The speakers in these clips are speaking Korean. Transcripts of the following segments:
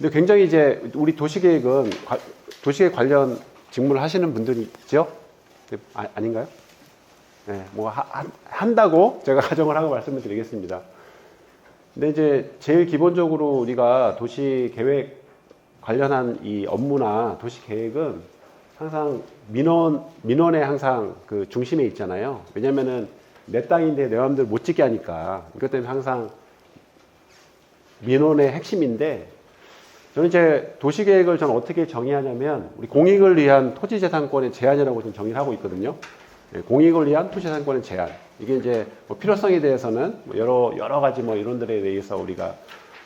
근데 굉장히 이제 우리 도시계획은 도시계획 관련 직무를 하시는 분들이죠? 아닌가요? 네, 뭐 한다고 제가 가정을 하고 말씀을 드리겠습니다. 근데 이제 제일 기본적으로 우리가 도시계획 관련한 이 업무나 도시계획은 항상 민원에 항상 그 중심에 있잖아요. 왜냐면은 내 땅인데 내 마음대로 못 짓게 하니까. 이것 때문에 항상 민원의 핵심인데, 저는 이제 도시계획을 저는 어떻게 정의하냐면 우리 공익을 위한 토지재산권의 제한이라고 좀 정의를 하고 있거든요. 공익을 위한 토지재산권의 제한. 이게 이제 뭐 필요성에 대해서는 뭐 여러 가지 뭐 이론들에 대해서 우리가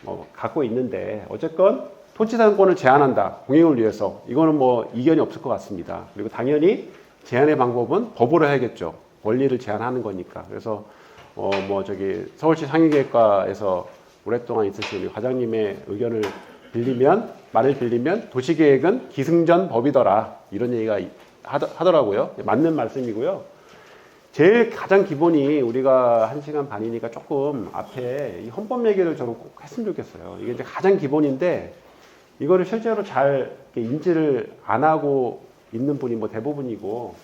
뭐 갖고 있는데, 어쨌건 토지재산권을 제한한다, 공익을 위해서. 이거는 뭐 이견이 없을 것 같습니다. 그리고 당연히 제한의 방법은 법으로 해야겠죠. 권리를 제한하는 거니까. 그래서 뭐 저기 서울시 상위계획과에서 오랫동안 있으신 우리 과장님의 의견을 말을 빌리면 도시계획은 기승전 법이더라, 이런 얘기가 하더라고요. 맞는 말씀이고요. 제일 가장 기본이, 우리가 1시간 반이니까 조금 앞에 이 헌법 얘기를 저는 꼭 했으면 좋겠어요. 이게 이제 가장 기본인데, 이거를 실제로 잘 인지를 안 하고 있는 분이 뭐 대부분이고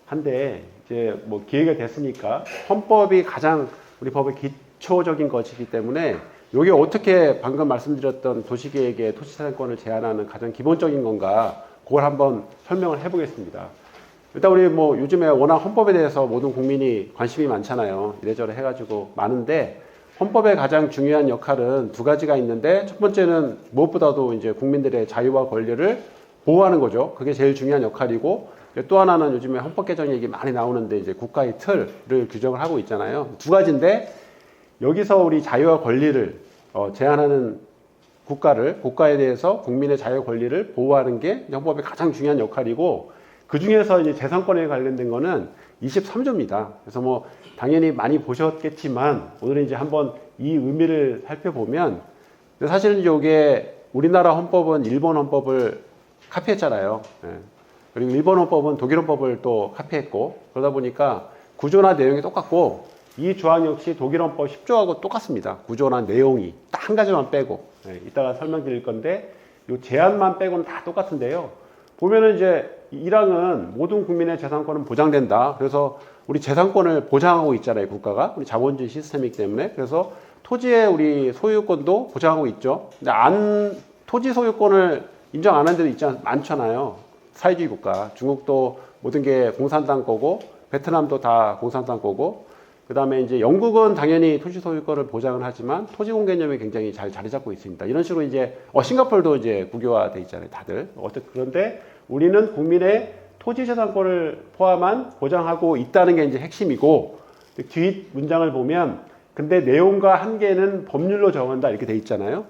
한데, 이제 뭐 기회가 됐으니까 헌법이 가장 우리 법의 기초적인 것이기 때문에, 이게 어떻게 방금 말씀드렸던 도시계획의 토지재산권을 제한하는 가장 기본적인 건가, 그걸 한번 설명을 해보겠습니다. 일단 우리 뭐 요즘에 워낙 헌법에 대해서 모든 국민이 관심이 많잖아요. 이래저래 해가지고 많은데, 헌법의 가장 중요한 역할은 두 가지가 있는데, 첫 번째는 무엇보다도 이제 국민들의 자유와 권리를 보호하는 거죠. 그게 제일 중요한 역할이고, 또 하나는 요즘에 헌법 개정 얘기 많이 나오는데 이제 국가의 틀을 규정을 하고 있잖아요. 두 가지인데, 여기서 우리 자유와 권리를 제한하는 국가에 대해서 국민의 자유 권리를 보호하는 게 헌법의 가장 중요한 역할이고, 그 중에서 이제 재산권에 관련된 거는 23조입니다. 그래서 뭐 당연히 많이 보셨겠지만 오늘은 이제 한번 이 의미를 살펴보면, 사실은 이게 우리나라 헌법은 일본 헌법을 카피했잖아요. 그리고 일본 헌법은 독일 헌법을 또 카피했고, 그러다 보니까 구조나 내용이 똑같고, 이 조항 역시 독일 헌법 10조하고 똑같습니다. 구조나 내용이 딱 한 가지만 빼고, 이따가 설명드릴 건데, 이 제한만 빼고는 다 똑같은데요. 보면은 이제 1항은 모든 국민의 재산권은 보장된다. 그래서 우리 재산권을 보장하고 있잖아요, 국가가. 우리 자본주의 시스템이기 때문에. 그래서 토지의 우리 소유권도 보장하고 있죠. 근데 토지 소유권을 인정 안 하는 데도 많잖아요. 사회주의 국가. 중국도 모든 게 공산당 거고, 베트남도 다 공산당 거고, 그 다음에 이제 영국은 당연히 토지 소유권을 보장을 하지만 토지공 개념이 굉장히 잘 자리 잡고 있습니다. 이런 식으로 이제 싱가포르도 이제 국유화돼 있잖아요, 다들. 그런데 우리는 국민의 토지 재산권을 포함한 보장하고 있다는 게 이제 핵심이고, 뒷 문장을 보면 근데 내용과 한계는 법률로 정한다, 이렇게 돼 있잖아요.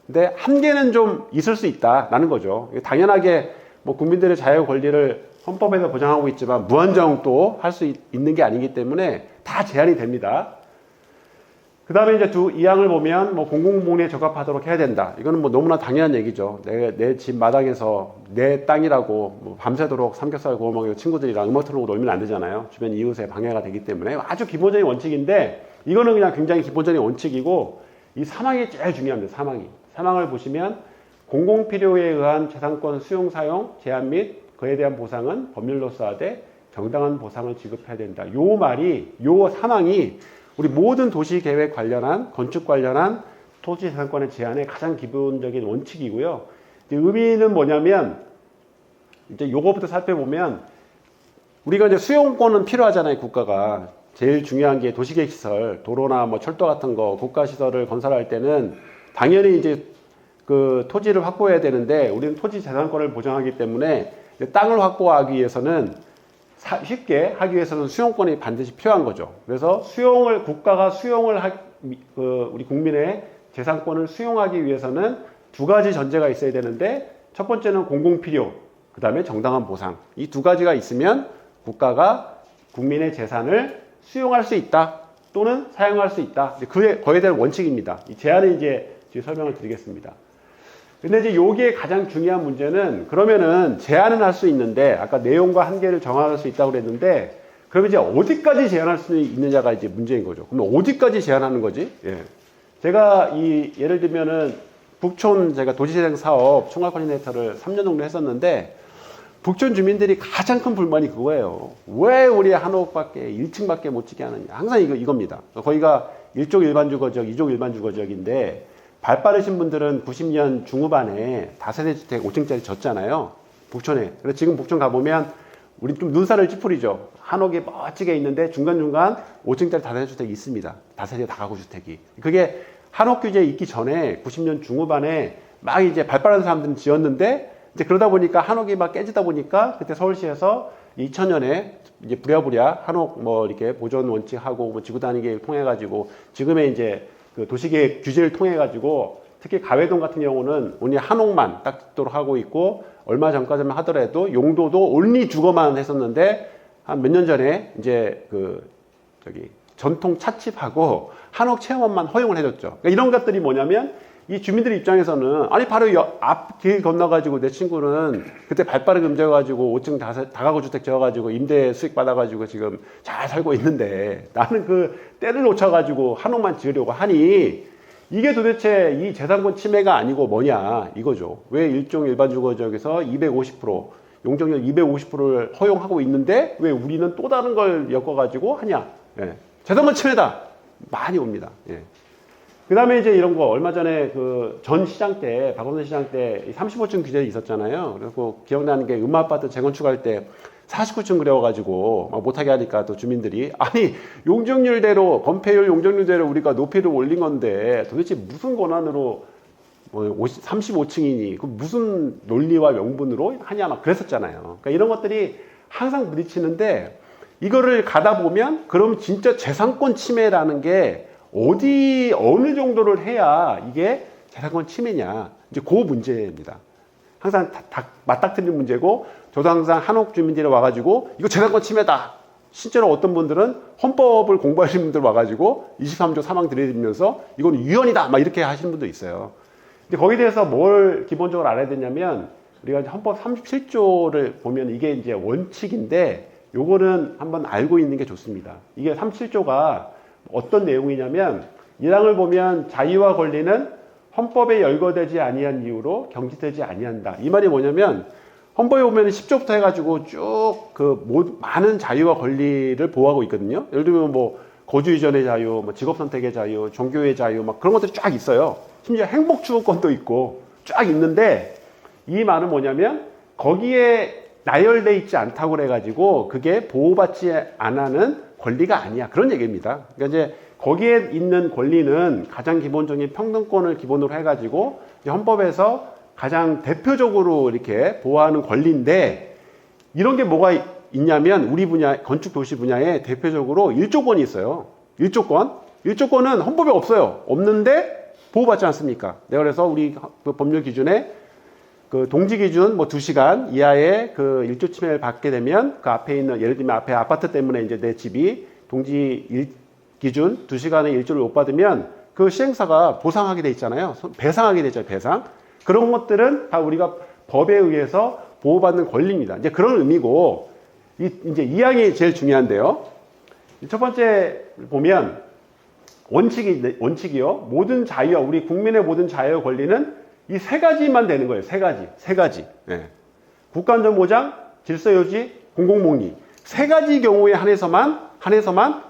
근데 한계는 좀 있을 수 있다라는 거죠. 당연하게 뭐 국민들의 자유 권리를 헌법에서 보장하고 있지만 무한정 또 할 수 있는 게 아니기 때문에 다 제한이 됩니다. 그 다음에 이제 2항을 보면 뭐 공공복리에 적합하도록 해야 된다. 이거는 뭐 너무나 당연한 얘기죠. 내 집 마당에서 내 땅이라고 뭐 밤새도록 삼겹살 구워 먹이고 친구들이랑 음악 틀고 놀면 안 되잖아요. 주변 이웃에 방해가 되기 때문에. 아주 기본적인 원칙인데, 이거는 그냥 굉장히 기본적인 원칙이고, 이 3항이 제일 중요합니다. 3항을 보시면 공공필요에 의한 재산권 수용 사용 제한 및 그에 대한 보상은 법률로서 하되 정당한 보상을 지급해야 된다. 요 말이, 요 3항이 우리 모든 도시 계획 관련한, 건축 관련한 토지 재산권의 제한의 가장 기본적인 원칙이고요. 의미는 뭐냐면, 이제 요거부터 살펴보면, 우리가 이제 수용권은 필요하잖아요, 국가가. 제일 중요한 게 도시계획 시설, 도로나 뭐 철도 같은 거, 국가 시설을 건설할 때는 당연히 이제 그 토지를 확보해야 되는데, 우리는 토지 재산권을 보장하기 때문에 땅을 확보하기 위해서는, 쉽게 하기 위해서는 수용권이 반드시 필요한 거죠. 그래서 국가가 우리 국민의 재산권을 수용하기 위해서는 두 가지 전제가 있어야 되는데, 첫 번째는 공공필요, 그 다음에 정당한 보상. 이 두 가지가 있으면 국가가 국민의 재산을 수용할 수 있다, 또는 사용할 수 있다. 그에 대한 원칙입니다. 이 제한을 이제 설명을 드리겠습니다. 근데 이제 요게 가장 중요한 문제는, 그러면은 제한은 할 수 있는데, 아까 내용과 한계를 정할 수 있다고 그랬는데, 그러면 이제 어디까지 제한할 수 있느냐가 이제 문제인 거죠. 그럼 어디까지 제한하는 거지? 예. 제가 예를 들면은 북촌 제가 도시재생 사업 총괄 코디네이터를 3년 정도 했었는데 북촌 주민들이 가장 큰 불만이 그거예요. 왜 우리 한옥밖에 1층밖에 못 짓게 하느냐. 항상 이겁니다. 거기가 1종 일반 주거지역, 2종 일반 주거지역인데 발 빠르신 분들은 90년 중후반에 다세대 주택 5층짜리 졌잖아요. 북촌에. 그래서 지금 북촌 가보면 우리 좀 눈살을 찌푸리죠. 한옥이 멋지게 있는데 중간중간 5층짜리 다세대 주택이 있습니다. 다세대 다가구 주택이. 그게 한옥 규제에 있기 전에 90년 중후반에 막 이제 발 빠른 사람들은 지었는데 이제 그러다 보니까 한옥이 막 깨지다 보니까 그때 서울시에서 2000년에 이제 부랴부랴 한옥 뭐 이렇게 보존 원칙하고 뭐 지구단위 계획을 통해 가지고 지금의 이제 그 도시계획 규제를 통해 가지고 특히 가회동 같은 경우는 오늘 한옥만 딱 짓도록 하고 있고 얼마 전까지만 하더라도 용도도 온리 주거만 했었는데 한 몇 년 전에 이제 그 저기 전통 찻집하고 한옥 체험업만 허용을 해줬죠. 그러니까 이런 것들이 뭐냐면 이 주민들 입장에서는 아니 바로 앞 길 건너가지고 내 친구는 그때 발빠르게 움직여가지고 5층 다가구 주택 지어가지고 임대 수익 받아가지고 지금 잘 살고 있는데 나는 그 때를 놓쳐가지고 한옥만 지으려고 하니 이게 도대체 이 재산권 침해가 아니고 뭐냐 이거죠. 왜 일종 일반 주거지역에서 250% 용적률 250%를 허용하고 있는데 왜 우리는 또 다른 걸 엮어가지고 하냐. 예. 재산권 침해다. 많이 옵니다. 예. 그 다음에 이제 이런 거, 얼마 전에 그 전 시장 때, 박원순 시장 때 35층 규제 있었잖아요. 그래서 기억나는 게 음마아파트 재건축할 때 49층 그려가지고 막 못하게 하니까 또 주민들이 아니, 용적률대로, 건폐율 용적률대로 우리가 높이를 올린 건데 도대체 무슨 권한으로 뭐 35층이니, 그 무슨 논리와 명분으로 하냐 막 그랬었잖아요. 그러니까 이런 것들이 항상 부딪히는데 이거를 가다 보면 그럼 진짜 재산권 침해라는 게 어느 정도를 해야 이게 재산권 침해냐. 이제 그 문제입니다. 항상 맞닥뜨리는 문제고, 저도 항상 한옥 주민들이 와가지고, 이거 재산권 침해다. 실제로 어떤 분들은 헌법을 공부하시는 분들 와가지고, 23조 사망 들이대면서, 이건 위헌이다. 막 이렇게 하시는 분도 있어요. 근데 거기에 대해서 뭘 기본적으로 알아야 되냐면, 우리가 헌법 37조를 보면 이게 이제 원칙인데, 요거는 한번 알고 있는 게 좋습니다. 이게 37조가 어떤 내용이냐면 이 항을 보면 자유와 권리는 헌법에 열거되지 아니한 이유로 경직되지 아니한다. 이 말이 뭐냐면 헌법에 보면 10조부터 해가지고 쭉 그 많은 자유와 권리를 보호하고 있거든요. 예를 들면 뭐 거주 이전의 자유, 뭐 직업 선택의 자유, 종교의 자유, 막 그런 것들이 쫙 있어요. 심지어 행복 추구권도 있고 쫙 있는데 이 말은 뭐냐면 거기에 나열돼 있지 않다고 그래가지고 그게 보호받지 않는 권리가 아니야. 그런 얘기입니다. 그러니까 이제 거기에 있는 권리는 가장 기본적인 평등권을 기본으로 해가지고 이제 헌법에서 가장 대표적으로 이렇게 보호하는 권리인데 이런 게 뭐가 있냐면 우리 분야, 건축 도시 분야에 대표적으로 1조권이 있어요. 1조권. 1조권은 헌법에 없어요. 없는데 보호받지 않습니까? 내가 그래서 우리 그 법률 기준에 그 동지 기준 뭐 2시간 이하의 그 1조 침해를 받게 되면 그 앞에 있는 예를 들면 앞에 아파트 때문에 이제 내 집이 동지 기준 2시간의 1조를 못 받으면 그 시행사가 보상하게 돼 있잖아요. 배상하게 되죠. 배상. 그런 것들은 다 우리가 법에 의해서 보호받는 권리입니다. 이제 그런 의미고 이제 이 항이 제일 중요한데요. 첫 번째 보면 원칙이요. 모든 자유와 우리 국민의 모든 자유와 권리는 이 세 가지만 되는 거예요. 세 가지. 네. 국가안전 보장, 질서 유지, 공공복리. 세 가지 경우에 한해서만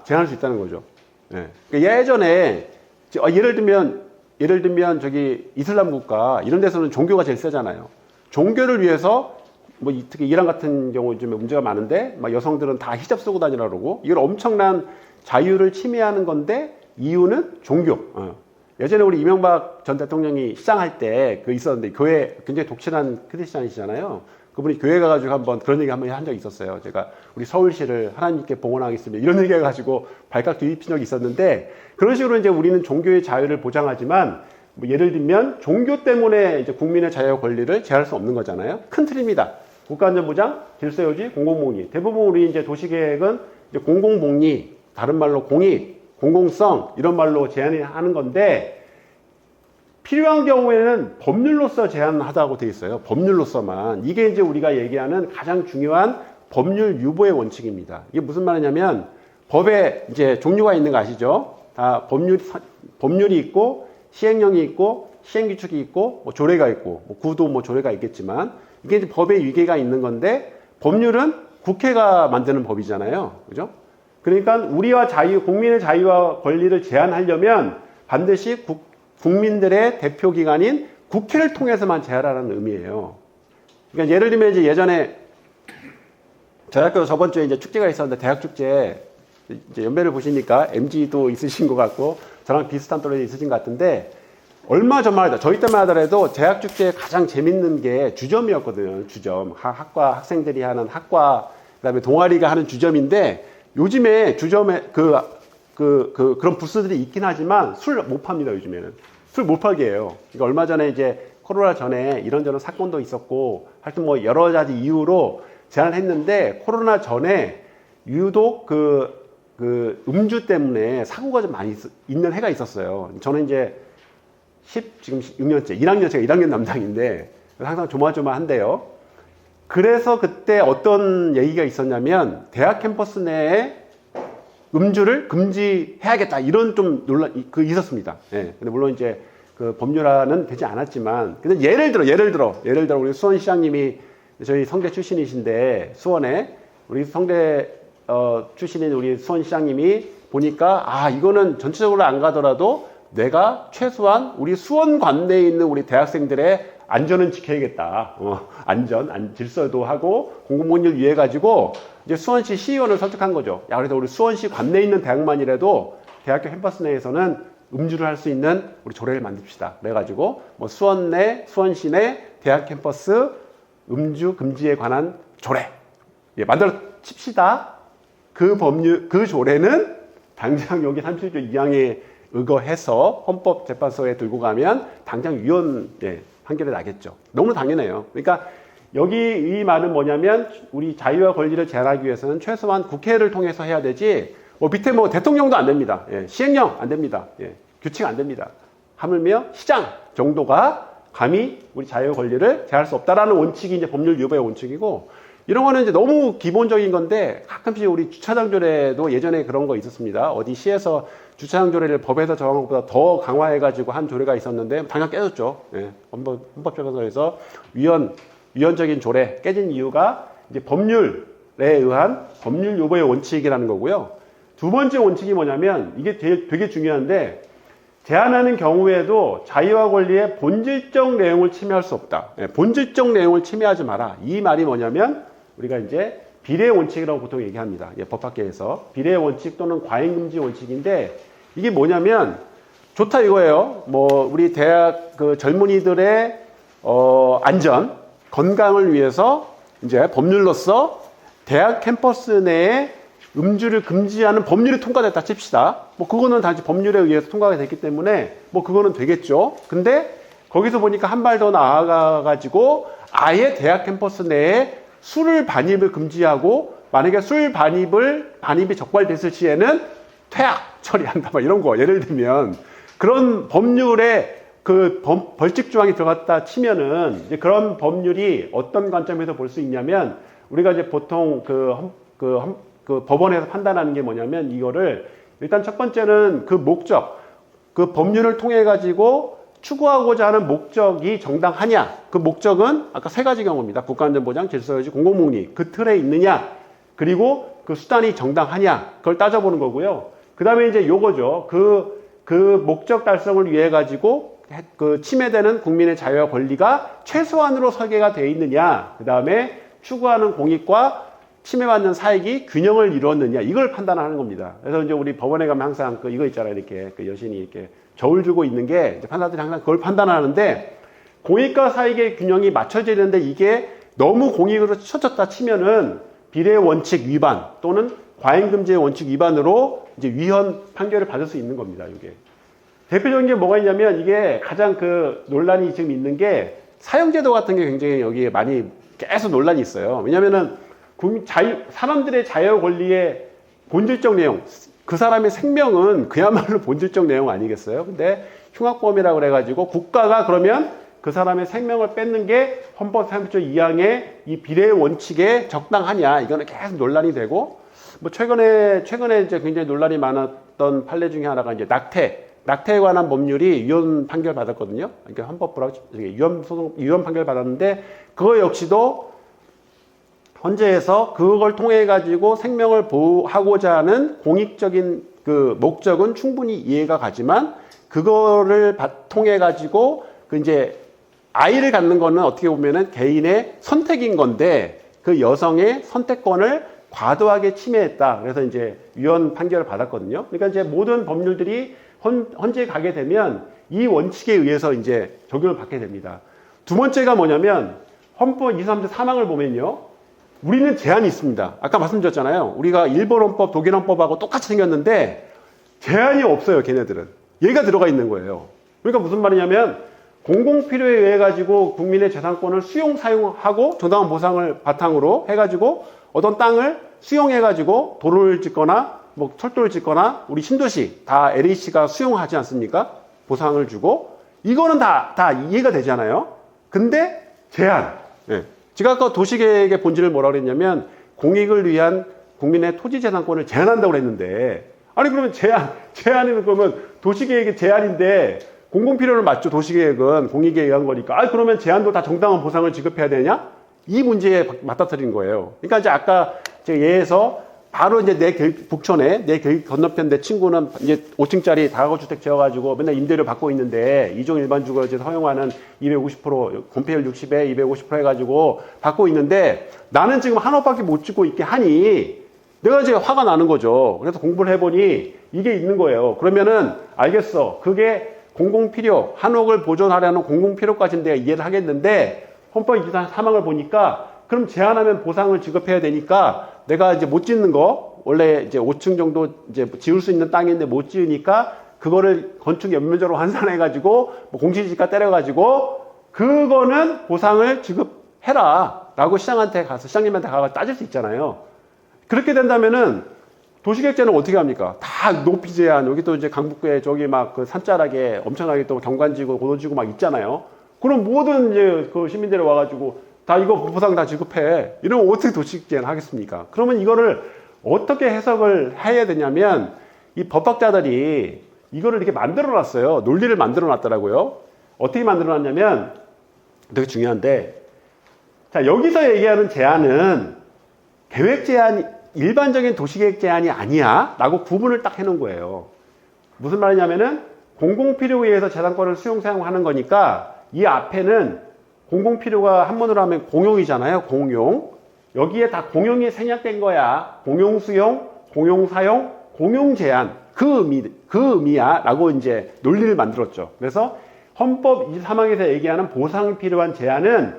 제한할 수 있다는 거죠. 네. 그러니까 예전에 예를 들면 저기 이슬람 국가 이런 데서는 종교가 제일 세잖아요. 종교를 위해서 뭐 특히 이란 같은 경우 좀 문제가 많은데 막 여성들은 다 히잡 쓰고 다니라 그러고 이걸 엄청난 자유를 침해하는 건데 이유는 종교. 예전에 우리 이명박 전 대통령이 시장할 때 그 있었는데 교회 굉장히 독실한 크리스찬이시잖아요. 그분이 교회 가가지고 한번 그런 얘기 한번 한 적이 있었어요. 제가 우리 서울시를 하나님께 봉헌하겠습니다. 이런 얘기 해가지고 발칵 뒤집힌 적이 있었는데 그런 식으로 이제 우리는 종교의 자유를 보장하지만 뭐 예를 들면 종교 때문에 이제 국민의 자유와 권리를 제한할 수 없는 거잖아요. 큰 틀입니다. 국가안전보장, 질서유지, 공공복리. 대부분 우리 이제 도시계획은 이제 공공복리, 다른 말로 공익, 공공성 이런 말로 제한하는 건데 필요한 경우에는 법률로서 제한하다고 되어 있어요. 법률로서만. 이게 이제 우리가 얘기하는 가장 중요한 법률 유보의 원칙입니다. 이게 무슨 말이냐면 법에 이제 종류가 있는 거 아시죠? 다 법률이 있고 시행령이 있고 시행규칙이 있고 뭐 조례가 있고 뭐 구도 뭐 조례가 있겠지만 이게 이제 법의 위계가 있는 건데 법률은 국회가 만드는 법이잖아요. 그죠? 그러니까 우리와 국민의 자유와 권리를 제한하려면 반드시 국민들의 대표기관인 국회를 통해서만 제한하라는 의미예요. 그러니까 예를 들면 이제 예전에 저희 학교 저번 주에 이제 축제가 있었는데 대학 축제 이제 연배를 보시니까 MG도 있으신 것 같고 저랑 비슷한 또래 있으신 것 같은데 얼마 전만 하더라도 저희 때만 하더라도 대학 축제에 가장 재밌는 게 주점이었거든요. 주점. 학과 학생들이 하는 학과 그다음에 동아리가 하는 주점인데 요즘에 주점에 그런 부스들이 있긴 하지만 술 못 팝니다. 요즘에는 술 못 팔게 해요. 그러니까 얼마 전에 이제 코로나 전에 이런저런 사건도 있었고 하여튼 뭐 여러 가지 이유로 제한을 했는데 코로나 전에 유독 그 음주 때문에 사고가 좀 많이 있는 해가 있었어요. 저는 이제 지금 6년째, 1학년, 제가 1학년 담당인데 항상 조마조마한데요. 그래서 그때 어떤 얘기가 있었냐면 대학 캠퍼스 내에 음주를 금지해야겠다 이런 좀 논란 있었습니다. 예. 근데 물론 이제 그 법률화는 되지 않았지만 근데 예를 들어 우리 수원시장님이 저희 성대 출신이신데 수원에 우리 성대 출신인 우리 수원시장님이 보니까 이거는 전체적으로 안 가더라도 내가 최소한 우리 수원 관내에 있는 우리 대학생들의 안전은 지켜야겠다. 질서도 하고 공공복리를 위해 가지고 이제 수원시 시의원을 설득한 거죠. 야, 그래서 우리 수원시 관내에 있는 대학만이라도 대학교 캠퍼스 내에서는 음주를 할 수 있는 우리 조례를 만듭시다. 그래가지고 뭐 수원시 내 대학 캠퍼스 음주 금지에 관한 조례 만들어 칩시다. 그 조례는 당장 여기 37조 2항에 의거해서 헌법재판소에 들고 가면 당장 위헌 판결이 나겠죠. 너무 당연해요. 그러니까 여기 이 말은 뭐냐면 우리 자유와 권리를 제한하기 위해서는 최소한 국회를 통해서 해야 되지 밑에 대통령도 안 됩니다. 시행령 안 됩니다. 규칙 안 됩니다. 하물며 시장 정도가 감히 우리 자유와 권리를 제한할 수 없다라는 원칙이 이제 법률 유보의 원칙이고 이런 거는 이제 너무 기본적인 건데 가끔씩 우리 주차장 조례도 예전에 그런 거 있었습니다. 어디 시에서 주차장 조례를 법에서 정한 것보다 더 강화해가지고 한 조례가 있었는데 당장 깨졌죠. 헌법재판소에서 위헌적인 조례 깨진 이유가 이제 법률에 의한 법률 유보의 원칙이라는 거고요. 두 번째 원칙이 뭐냐면 이게 되게 중요한데 제한하는 경우에도 자유와 권리의 본질적 내용을 침해할 수 없다. 본질적 내용을 침해하지 마라. 이 말이 뭐냐면 우리가 이제 비례 원칙이라고 보통 얘기합니다. 법학계에서 비례 원칙 또는 과잉금지 원칙인데 이게 뭐냐면 좋다 이거예요. 우리 대학 젊은이들의 안전, 건강을 위해서 이제 법률로서 대학 캠퍼스 내에 음주를 금지하는 법률이 통과됐다 칩시다. 그거는 단지 법률에 의해서 통과가 됐기 때문에 그거는 되겠죠. 근데 거기서 보니까 한 발 더 나아가가지고 아예 대학 캠퍼스 내에 술을 반입을 금지하고 만약에 술 반입이 적발됐을 시에는 퇴학 처리한다 이런 거 예를 들면 그런 법률에 벌칙 조항이 들어갔다 치면은 이제 그런 법률이 어떤 관점에서 볼 수 있냐면 우리가 이제 보통 법원에서 판단하는 게 뭐냐면 이거를 일단 첫 번째는 그 목적, 그 법률을 통해 가지고 추구하고자 하는 목적이 정당하냐. 그 목적은 아까 세 가지 경우입니다. 국가안전보장, 질서유지, 공공복리. 그 틀에 있느냐. 그리고 그 수단이 정당하냐. 그걸 따져보는 거고요. 그 다음에 이제 요거죠. 그 목적 달성을 위해 가지고 침해되는 국민의 자유와 권리가 최소한으로 설계가 되어 있느냐. 그 다음에 추구하는 공익과 침해받는 사익이 균형을 이루었느냐. 이걸 판단하는 겁니다. 그래서 이제 우리 법원에 가면 항상 이거 있잖아요. 이렇게 여신이 이렇게 저울 주고 있는 게 판사들이 항상 그걸 판단하는데 공익과 사익의 균형이 맞춰져야 되는데 이게 너무 공익으로 치쳐졌다 치면은 비례 원칙 위반 또는 과잉금지의 원칙 위반으로 이제 위헌 판결을 받을 수 있는 겁니다. 이게 대표적인 게 뭐가 있냐면 이게 가장 논란이 지금 있는 게 사형제도 같은 게 굉장히 여기에 많이 계속 논란이 있어요. 왜냐면은 사람들의 자유 권리의 본질적 내용, 그 사람의 생명은 그야말로 본질적 내용 아니겠어요? 근데 흉악범이라고 그래가지고 국가가 그러면 그 사람의 생명을 뺏는 게 헌법 37조 2항의 이 비례 원칙에 적당하냐? 이거는 계속 논란이 되고, 최근에 이제 굉장히 논란이 많았던 판례 중에 하나가 이제 낙태에 관한 법률이 위헌 판결 받았거든요. 그러니까 헌법부라고 위헌 판결 받았는데 그거 역시도 헌재에서 그걸 통해 가지고 생명을 보호하고자 하는 공익적인 그 목적은 충분히 이해가 가지만 그거를 통해 가지고 그 이제 아이를 갖는 거는 어떻게 보면은 개인의 선택인 건데 그 여성의 선택권을 과도하게 침해했다. 그래서 이제 위헌 판결을 받았거든요. 그러니까 이제 모든 법률들이 헌재에 가게 되면 이 원칙에 의해서 이제 적용을 받게 됩니다. 두 번째가 뭐냐면 헌법 23조 3항을 보면요. 우리는 제한이 있습니다. 아까 말씀드렸잖아요. 우리가 일본 헌법, 독일 헌법하고 똑같이 생겼는데 제한이 없어요. 걔네들은. 얘가 들어가 있는 거예요. 그러니까 무슨 말이냐면 공공필요에 의해 가지고 국민의 재산권을 수용, 사용하고 정당한 보상을 바탕으로 해가지고 어떤 땅을 수용해가지고 도로를 짓거나 뭐 철도를 짓거나 우리 신도시 다 LH가 수용하지 않습니까? 보상을 주고 이거는 다 이해가 되잖아요. 근데 제한. 예. 제가 아까 도시계획의 본질을 뭐라 그랬냐면 공익을 위한 국민의 토지재산권을 제한한다고 그랬는데 아니 그러면 제한이면 그러면 도시계획의 제한인데 공공필요를 맞죠. 도시계획은 공익에 의한 거니까. 아 그러면 제한도 다 정당한 보상을 지급해야 되냐? 이 문제에 맞닥뜨린 거예요. 그러니까 이제 아까 제가 예에서 바로 이제 북촌에 내 건너편 내 친구는 이제 5층짜리 다가구주택 지어가지고 맨날 임대료 받고 있는데 2종 일반 주거지 허용하는 250% 건폐율 60에 250% 해가지고 받고 있는데 나는 지금 한 억밖에 못 짓고 있게 하니 내가 이제 화가 나는 거죠. 그래서 공부를 해보니 이게 있는 거예요. 그러면은 알겠어. 그게 공공필요, 한옥을 보존하려는 공공필요까지는 내가 이해를 하겠는데 헌법 23항을 보니까 그럼 제한하면 보상을 지급해야 되니까 내가 이제 못 짓는 거 원래 이제 5층 정도 이제 지을 수 있는 땅인데 못 지으니까 그거를 건축 연면적으로 환산해 가지고 뭐 공시지가 때려 가지고 그거는 보상을 지급해라라고 시장님한테 가서 따질 수 있잖아요. 그렇게 된다면은 도시계획제는 어떻게 합니까? 다 높이 제한 여기 또 이제 강북구에 저기 막 그 산자락에 엄청나게 또 경관지구 고도지구 막 있잖아요. 그럼 모든 이제 그 시민들이 와가지고 다 이거 보상 다 지급해. 이러면 어떻게 도시계획 하겠습니까? 그러면 이거를 어떻게 해석을 해야 되냐면 이 법학자들이 이거를 이렇게 만들어 놨어요. 논리를 만들어 놨더라고요. 어떻게 만들어 놨냐면 되게 중요한데 자, 여기서 얘기하는 제한은 계획 제한, 일반적인 도시계획 제한이 아니야 라고 구분을 딱 해놓은 거예요. 무슨 말이냐면은 공공필요에 의해서 재산권을 수용, 사용하는 거니까 이 앞에는 공공필요가 한문으로 하면 공용이잖아요. 공용. 여기에 다 공용이 생략된 거야. 공용수용, 공용사용, 공용제한. 그 의미야. 라고 이제 논리를 만들었죠. 그래서 헌법 23항에서 얘기하는 보상이 필요한 제한은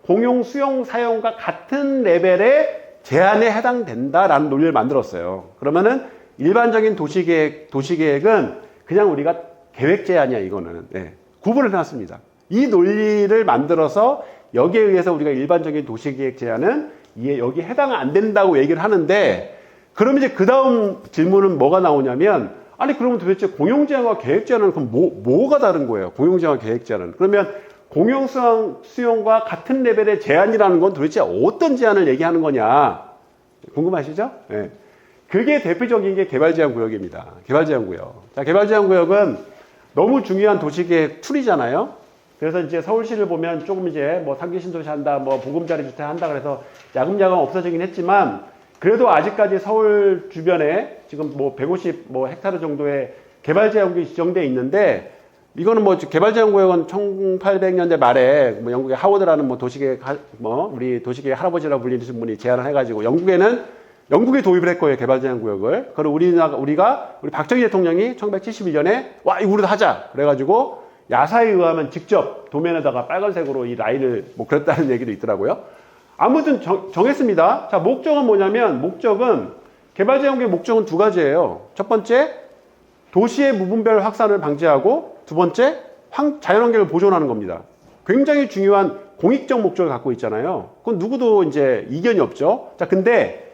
공용수용, 사용과 같은 레벨의 제한에 해당된다라는 논리를 만들었어요. 그러면은 일반적인 도시계획은 그냥 우리가 계획 제한이야, 이거는. 네. 구분을 해놨습니다. 이 논리를 만들어서 여기에 의해서 우리가 일반적인 도시계획 제한은 여기에 해당 안 된다고 얘기를 하는데 그럼 이제 그 다음 질문은 뭐가 나오냐면 아니 그러면 도대체 공용제한과 계획제한은 그럼 뭐가 다른 거예요? 공용제한과 계획제한은. 그러면 공용수용과 같은 레벨의 제한이라는 건 도대체 어떤 제한을 얘기하는 거냐 궁금하시죠? 네. 그게 대표적인 게 개발제한구역입니다. 개발제한구역. 자, 개발제한구역은 너무 중요한 도시계획 툴이잖아요. 그래서 이제 서울시를 보면 조금 이제 뭐 상기 신도시 한다, 뭐 보금자리 주택 한다 그래서 야금야금 없어지긴 했지만 그래도 아직까지 서울 주변에 지금 뭐 150 헥타르 정도의 개발제한구역이 지정되어 있는데 이거는 뭐 개발제한구역은 1800년대 말에 뭐 영국의 하워드라는 뭐 도시계획 우리 도시계획 할아버지라고 불리는 분이 제안을 해가지고 영국에 도입을 했고요, 개발제한구역을. 그리고 우리 박정희 대통령이 1971년에 와, 이거 우리도 하자. 그래가지고 야사에 의하면 직접 도면에다가 빨간색으로 이 라인을 뭐 그랬다는 얘기도 있더라고요. 아무튼 정했습니다. 자, 목적은 뭐냐면, 개발제한구역의 목적은 두 가지예요. 첫 번째, 도시의 무분별 확산을 방지하고, 두 번째, 자연환경을 보존하는 겁니다. 굉장히 중요한 공익적 목적을 갖고 있잖아요. 그건 누구도 이제 이견이 없죠. 자, 근데,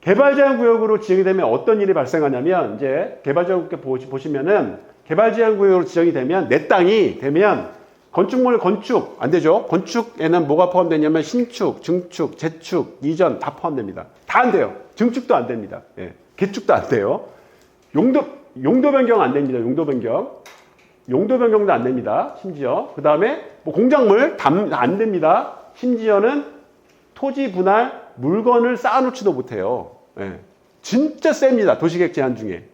개발제한구역으로 지정이 되면 어떤 일이 발생하냐면 이제 개발제한구역 보시면은 개발제한구역으로 지정이 되면 내 땅이 되면 건축물 건축 안 되죠. 건축에는 뭐가 포함되냐면 신축, 증축, 재축, 이전 다 포함됩니다. 다 안 돼요. 증축도 안 됩니다. 예. 개축도 안 돼요. 용도 변경 안 됩니다. 용도 변경. 용도 변경도 안 됩니다. 심지어. 그 다음에 뭐 공작물 안 됩니다. 심지어는 토지 분할 물건을 쌓아놓지도 못해요. 예. 진짜 셉니다. 도시계획 제한 중에.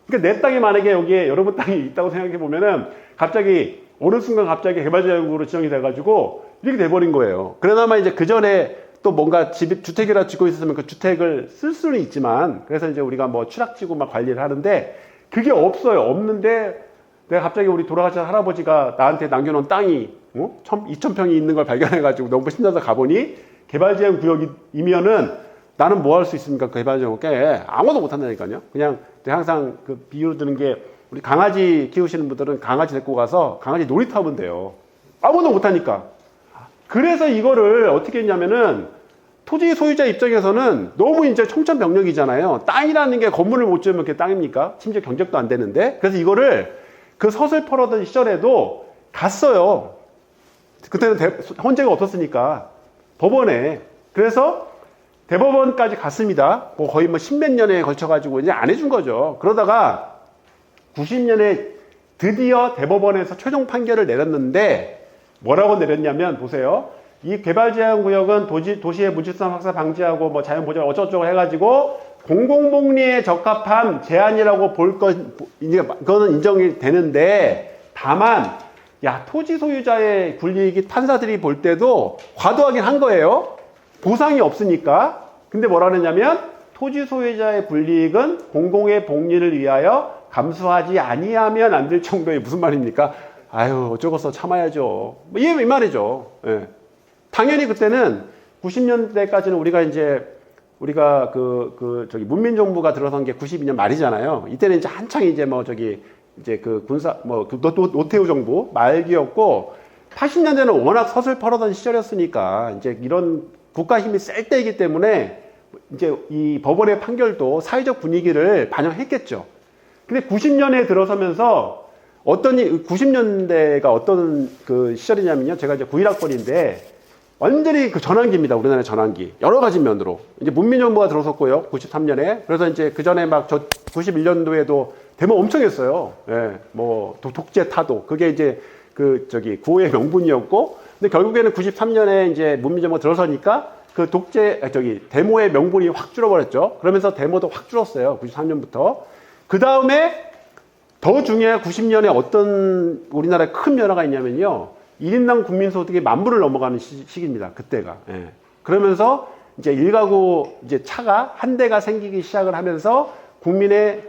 그러니까 내 땅이 만약에 여기에 여러분 땅이 있다고 생각해 보면은 갑자기 어느 순간 갑자기 개발지역으로 지정이 돼가지고 이렇게 돼버린 거예요. 그러나마 이제 그 전에 또 뭔가 주택이라 짓고 있었으면 그 주택을 쓸 수는 있지만 그래서 이제 우리가 뭐 추락지구 막 관리를 하는데 그게 없어요. 없는데 내가 갑자기 우리 돌아가신 할아버지가 나한테 남겨놓은 땅이 2,000평이 있는 걸 발견해가지고 너무 신나서 가보니 개발제한 구역이면은 나는 뭐 할 수 있습니까? 그 개발제한 구역에 아무도 못 한다니까요. 그냥 항상 그 비유로 드는 게 우리 강아지 키우시는 분들은 강아지 데리고 가서 강아지 놀이터 하면 돼요. 아무도 못 하니까. 그래서 이거를 어떻게 했냐면은 토지 소유자 입장에서는 너무 이제 청천벽력이잖아요. 땅이라는 게 건물을 못 지으면 그게 땅입니까? 심지어 경작도 안 되는데. 그래서 이거를 그 서슬퍼러던 시절에도 갔어요. 그때는 헌재가 없었으니까 법원에. 그래서 대법원까지 갔습니다. 뭐 거의 뭐 십몇 년에 걸쳐가지고 이제 안 해준 거죠. 그러다가 90년에 드디어 대법원에서 최종 판결을 내렸는데 뭐라고 내렸냐면 보세요. 이 개발제한구역은 도시의 문제성 확산 방지하고 뭐 자연보전 어쩌고저쩌고 해가지고 공공복리에 적합한 제한이라고 이제 그거는 인정이 되는데 다만 야 토지 소유자의 불이익이 판사들이 볼 때도 과도하긴 한 거예요. 보상이 없으니까. 근데 뭐라 그러냐면 토지 소유자의 불이익은 공공의 복리를 위하여 감수하지 아니하면 안 될 정도의 무슨 말입니까? 아유 어쩌고서 참아야죠. 뭐 이 말이죠. 예. 당연히 그때는 90년대까지는 우리가 저기 문민정부가 들어선 게 92년 말이잖아요. 이때는 이제 한창 이제 그 군사 노태우 정부 말기였고 80년대는 워낙 서슬퍼러던 시절이었으니까 이제 이런 국가 힘이 셀 때이기 때문에 이제 이 법원의 판결도 사회적 분위기를 반영했겠죠. 근데 90년에 들어서면서 90년대가 어떤 그 시절이냐면요. 제가 이제 91학번인데 완전히 그 전환기입니다. 우리나라의 전환기. 여러 가지 면으로. 이제 문민정부가 들어섰고요. 93년에. 그래서 이제 그 전에 막 91년도에도 데모 엄청 했어요. 예. 뭐 독재 타도. 그게 이제 구호의 명분이었고. 근데 결국에는 93년에 이제 문민정부가 들어서니까 그 데모의 명분이 확 줄어버렸죠. 그러면서 데모도 확 줄었어요. 93년부터. 그 다음에 더 중요한 90년에 어떤 우리나라에 큰 변화가 있냐면요. 1인당 국민소득이 10,000불을 넘어가는 시기입니다. 그때가. 예. 그러면서 이제 일가구 이제 차가 한 대가 생기기 시작을 하면서 국민의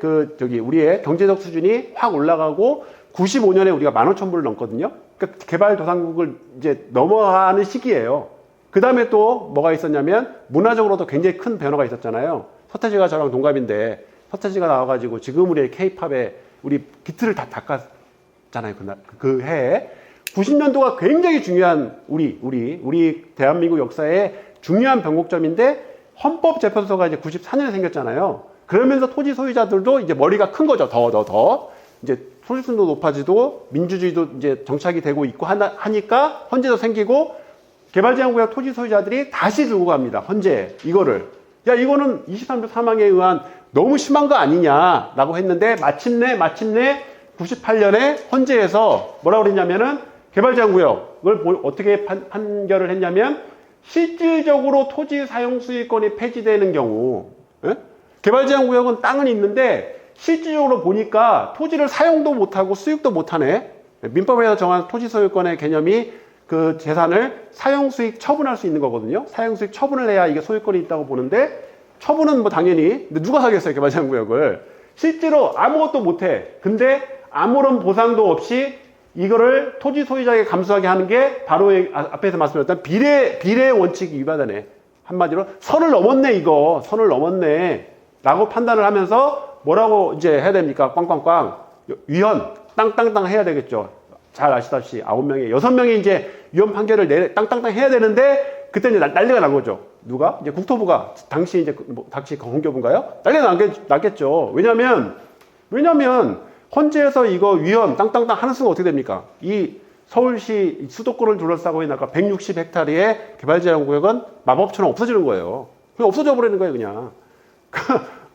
우리의 경제적 수준이 확 올라가고 95년에 우리가 15,000불을 넘거든요. 그러니까 개발도상국을 이제 넘어가는 시기예요. 그 다음에 또 뭐가 있었냐면 문화적으로도 굉장히 큰 변화가 있었잖아요. 서태지가 저랑 동갑인데 서태지가 나와가지고 지금 우리의 K-팝에 우리 비트를 다 닦았잖아요. 그 해에. 90년도가 굉장히 중요한 우리 대한민국 역사의 중요한 변곡점인데 헌법재판소가 이제 94년에 생겼잖아요. 그러면서 토지 소유자들도 이제 머리가 큰 거죠. 더. 이제 소득수도 높아지고 민주주의도 이제 정착이 되고 있고 하니까 헌재도 생기고 개발제한구역 토지 소유자들이 다시 들고 갑니다. 헌재 이거를. 야 이거는 23조 사망에 의한 너무 심한 거 아니냐라고 했는데 마침내 98년에 헌재에서 뭐라고 그랬냐면은 개발제한구역을 어떻게 판결을 했냐면 실질적으로 토지 사용 수익권이 폐지되는 경우 개발제한구역은 땅은 있는데 실질적으로 보니까 토지를 사용도 못하고 수익도 못하네. 민법에서 정한 토지 소유권의 개념이 그 재산을 사용수익 처분할 수 있는 거거든요. 사용수익 처분을 해야 이게 소유권이 있다고 보는데 처분은 뭐 당연히 근데 누가 사겠어요 개발제한구역을. 실제로 아무것도 못해. 근데 아무런 보상도 없이 이거를 토지 소유자에게 감수하게 하는 게 바로 앞에서 말씀드렸던 비례 원칙이 위반하네. 한마디로 선을 넘었네 선을 넘었네 라고 판단을 하면서 뭐라고 이제 해야 됩니까? 꽝꽝꽝 위헌 땅땅땅 해야 되겠죠. 잘 아시다시피 9명에 6명이 이제 위헌 판결을 땅땅땅 해야 되는데 그때 이제 난리가 난 거죠. 누가? 이제 국토부가 당시 공교부인가요? 난리가 났겠죠. 왜냐면 헌재에서 이거 위헌 땅땅땅 하는 수가 어떻게 됩니까? 이 서울시 수도권을 둘러싸고 있는 아까 160헥타르의 개발제한구역은 마법처럼 없어지는 거예요. 그냥 없어져 버리는 거예요, 그냥.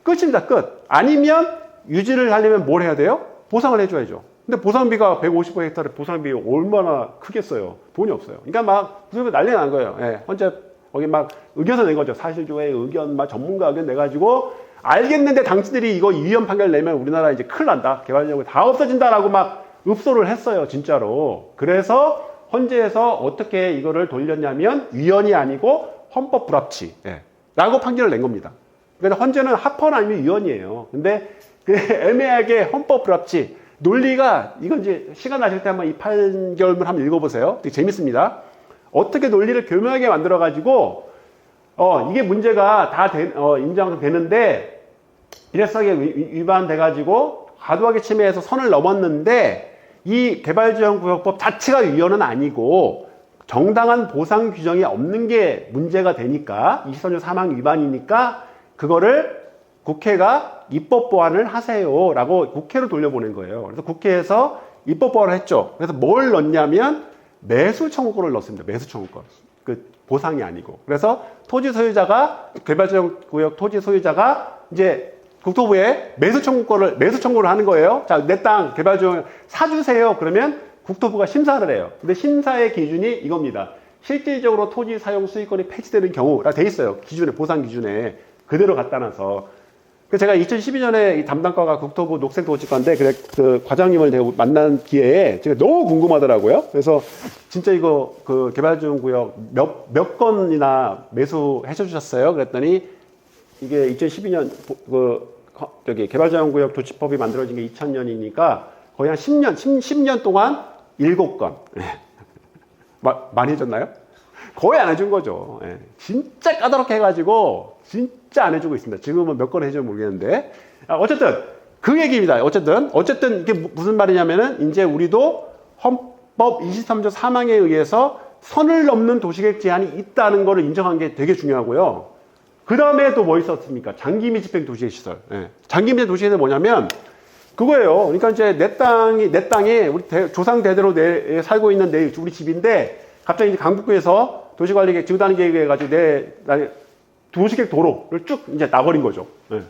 끝입니다, 끝. 아니면 유지를 하려면 뭘 해야 돼요? 보상을 해줘야죠. 근데 보상비가 150헥타르 보상비 얼마나 크겠어요? 돈이 없어요. 그러니까 막 난리 난 거예요. 예, 혼자 거기 막 의견서 낸 거죠. 사실조회 의견, 막 전문가 의견 내가지고 알겠는데 당신들이 이거 위헌 판결 내면 우리나라 이제 큰일 난다. 개발지역이 다 없어진다라고 막 읍소를 했어요. 진짜로. 그래서 헌재에서 어떻게 이거를 돌렸냐면 위헌이 아니고 헌법 불합치. 예, 라고 판결을 낸 겁니다. 그래서 헌재는 합헌 아니면 위헌이에요. 근데 그 애매하게 헌법 불합치. 논리가 이건 이제 시간 나실 때 한번 이 판결문 한번 읽어보세요. 되게 재밌습니다. 어떻게 논리를 교묘하게 만들어가지고 이게 문제가 다 인정되는데 일회성에 위반돼가지고 과도하게 침해해서 선을 넘었는데 이 개발지원구역법 자체가 위헌은 아니고 정당한 보상 규정이 없는 게 문제가 되니까 23조 3항 위반이니까 그거를 국회가 입법 보완을 하세요 라고 국회로 돌려보낸 거예요. 그래서 국회에서 입법 보완을 했죠. 그래서 뭘 넣냐면 매수 청구권을 넣습니다. 매수 청구권. 그 보상이 아니고. 그래서 토지 소유자가 개발지원구역 토지 소유자가 이제 국토부에 매수 청구를 하는 거예요. 자, 내 땅 개발지원 사주세요. 그러면 국토부가 심사를 해요. 근데 심사의 기준이 이겁니다. 실질적으로 토지 사용 수익권이 폐지되는 경우라 돼 있어요. 기준에 보상 기준에 그대로 갖다 놔서. 제가 2012년에 이 담당과가 국토부 녹색도시과인데 그 과장님을 내가 만난 기회에 제가 너무 궁금하더라고요. 그래서 진짜 이거 그 개발지원구역 몇 건이나 매수해 주셨어요? 그랬더니 이게 2012년 개발지원구역 도시법이 만들어진 게 2000년이니까 거의 한 10년 동안 7건. 많이 해줬나요? 거의 안 해준 거죠. 예. 진짜 까다롭게 해가지고 진짜 안 해주고 있습니다. 지금은 몇 건 해주면 모르겠는데. 어쨌든 그 얘기입니다. 어쨌든 이게 무슨 말이냐면은 이제 우리도 헌법 23조 3항에 의해서 선을 넘는 도시계획 제한이 있다는 거를 인정한 게 되게 중요하고요. 그 다음에 또 뭐 있었습니까? 장기 밀집형 도시계획 시설. 예. 장기 밀집형 도시계획은 뭐냐면 그거예요. 그러니까 이제 내 땅이 우리 조상 대대로 살고 있는 우리 집인데 갑자기 이제 강북구에서 도시관리계획, 지구단위 해가지고 도시계획 도로를 쭉 이제 놔버린 거죠. 예.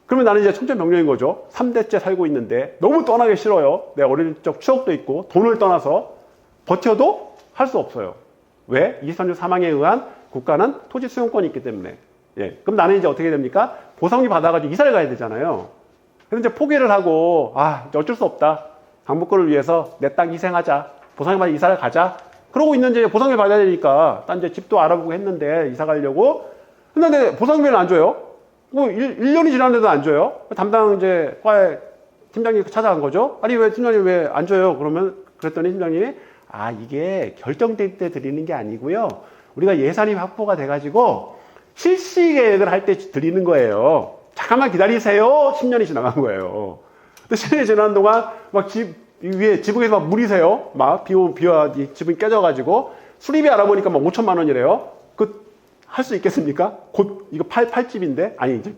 그러면 나는 이제 청천벽력인 거죠. 3대째 살고 있는데 너무 떠나기 싫어요. 내 어릴 적 추억도 있고 돈을 떠나서 버텨도 할 수 없어요. 왜? 23조 3항에 의한 국가는 토지 수용권이 있기 때문에. 예. 그럼 나는 이제 어떻게 됩니까? 보상비 받아가지고 이사를 가야 되잖아요. 그래서 이제 포기를 하고, 이제 어쩔 수 없다. 강북구를 위해서 내 땅 희생하자. 보상비 받아 이사를 가자. 그러고 있는데 보상비 받아야 되니까, 딴 이제 집도 알아보고 했는데, 이사 가려고. 근데 보상비는 안 줘요. 1년이 지났는데도 안 줘요. 담당 이제 과에 팀장님 찾아간 거죠. 아니, 왜 팀장님 왜 안 줘요? 그랬더니 팀장님이, 이게 결정될 때 드리는 게 아니고요. 우리가 예산이 확보가 돼가지고, 실시 계획을 할 때 드리는 거예요. 잠깐만 기다리세요. 10년이 지나간 거예요. 근데 10년이 지난 동안 막 위에 지붕에서 막 물이 새요. 막 비와 지붕이 깨져가지고 수리비 알아보니까 막 5천만 원이래요. 할 수 있겠습니까? 곧 이거 팔 집인데 아니 이제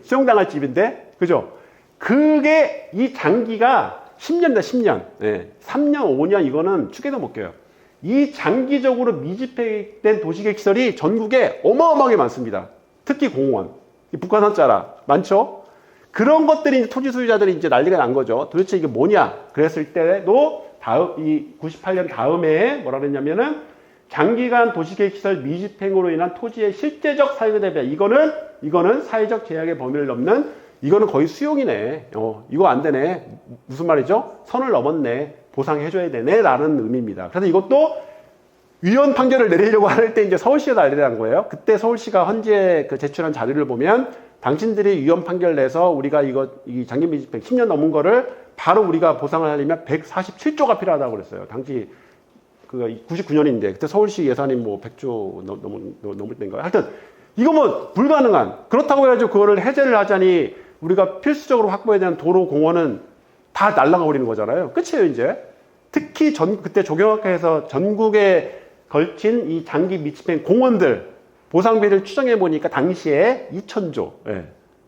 수용당할 집인데 그죠? 그게 이 장기가 10년이다 10년. 네. 3년 5년 이거는 축에도 못 껴요. 이 장기적으로 미집행된 도시계획 시설이 전국에 어마어마하게 많습니다. 특히 공원. 북한산자라 많죠? 그런 것들이 이제 토지 소유자들이 이제 난리가 난 거죠. 도대체 이게 뭐냐? 그랬을 때도 이 98년 다음에 뭐라 그랬냐면은 장기간 도시계획 시설 미집행으로 인한 토지의 실제적 사용에 대비한 이거는 사회적 제약의 범위를 넘는 이거는 거의 수용이네. 이거 안 되네. 무슨 말이죠? 선을 넘었네. 보상해줘야 되네. 라는 의미입니다. 그래서 이것도 위헌 판결을 내리려고 할 때 이제 서울시가 난리가 난 거예요. 그때 서울시가 헌재에 제출한 자료를 보면 당신들이 위헌 판결 내서 우리가 이 장기 미집행 10년 넘은 거를 바로 우리가 보상을 하려면 147조가 필요하다고 그랬어요. 당시 99년인데 그때 서울시 예산이 뭐 100조 넘을 때인가요? 하여튼 이거 뭐 불가능한 그렇다고 해가지고 그거를 해제를 하자니 우리가 필수적으로 확보해야 되는 도로 공원은 다 날아가 버리는 거잖아요. 끝이에요 이제. 특히 그때 조경학회에서 전국에 걸친 이 장기 미집행 공원들 보상비를 추정해 보니까 당시에 2,000조. 예.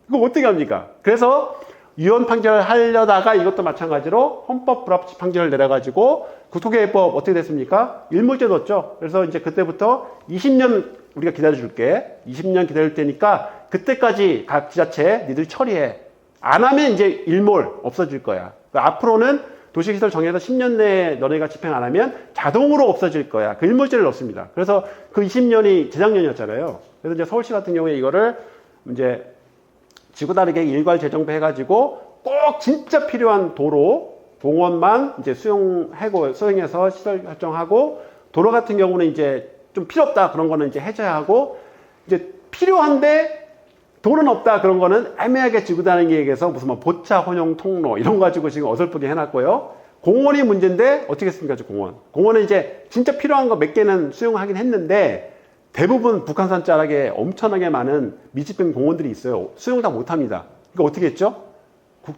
이거 어떻게 합니까? 그래서 위헌 판결을 하려다가 이것도 마찬가지로 헌법 불합치 판결을 내려가지고 국토계획법 어떻게 됐습니까? 일몰제 뒀죠. 그래서 이제 그때부터 20년 우리가 기다려줄게. 20년 기다릴 테니까 그때까지 각 지자체 니들 처리해. 안 하면 이제 일몰 없어질 거야. 그러니까 앞으로는 도시시설 정해서 10년 내에 너네가 집행 안 하면 자동으로 없어질 거야. 그 일몰제를 넣습니다. 그래서 그 20년이 재작년이었잖아요. 그래서 이제 서울시 같은 경우에 이거를 이제 지구 다르게 일괄 재정비 해가지고 꼭 진짜 필요한 도로, 공원만 이제 수용해서 시설 설정하고, 도로 같은 경우는 이제 좀 필요 없다 그런 거는 이제 해제하고, 이제 필요한데 돈은 없다 그런 거는 애매하게 지구 다니기에서 무슨 뭐 보차 혼용 통로 이런 거 가지고 지금 어설프게 해놨고요. 공원이 문제인데 어떻게 했습니까? 공원은 이제 진짜 필요한 거 몇 개는 수용하긴 했는데 대부분 북한산 자락에 엄청나게 많은 미집행 공원들이 있어요. 수용 다 못합니다. 그러니까 어떻게 했죠?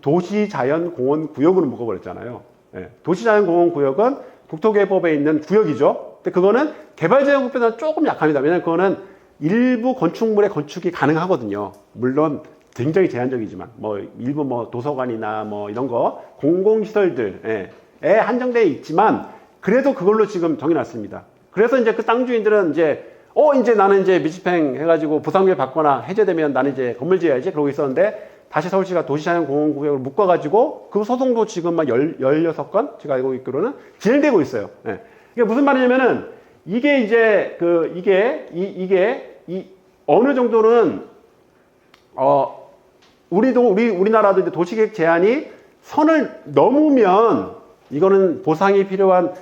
도시자연공원구역으로 묶어버렸잖아요. 예, 도시자연공원구역은 국토개법에 있는 구역이죠. 근데 그거는 개발지역구보다는 조금 약합니다. 왜냐하면 그거는 일부 건축물의 건축이 가능하거든요. 물론 굉장히 제한적이지만 뭐 일부 뭐 도서관이나 뭐 이런 거 공공시설들에 한정되어 있지만 그래도 그걸로 지금 정해놨습니다. 그래서 이제 그 땅 주인들은 이제 나는 이제 미집행 해가지고 보상비 받거나 해제되면 나는 이제 건물 지어야지 그러고 있었는데, 다시 서울시가 도시자연공원구역을 묶어가지고 그 소송도 지금 막 16건 제가 알고 있기로는 진행되고 있어요. 예. 이게 무슨 말이냐면은 이게 이제 이게 어느 정도는 우리나라도 이제 도시계획 제한이 선을 넘으면 이거는 보상이 필요한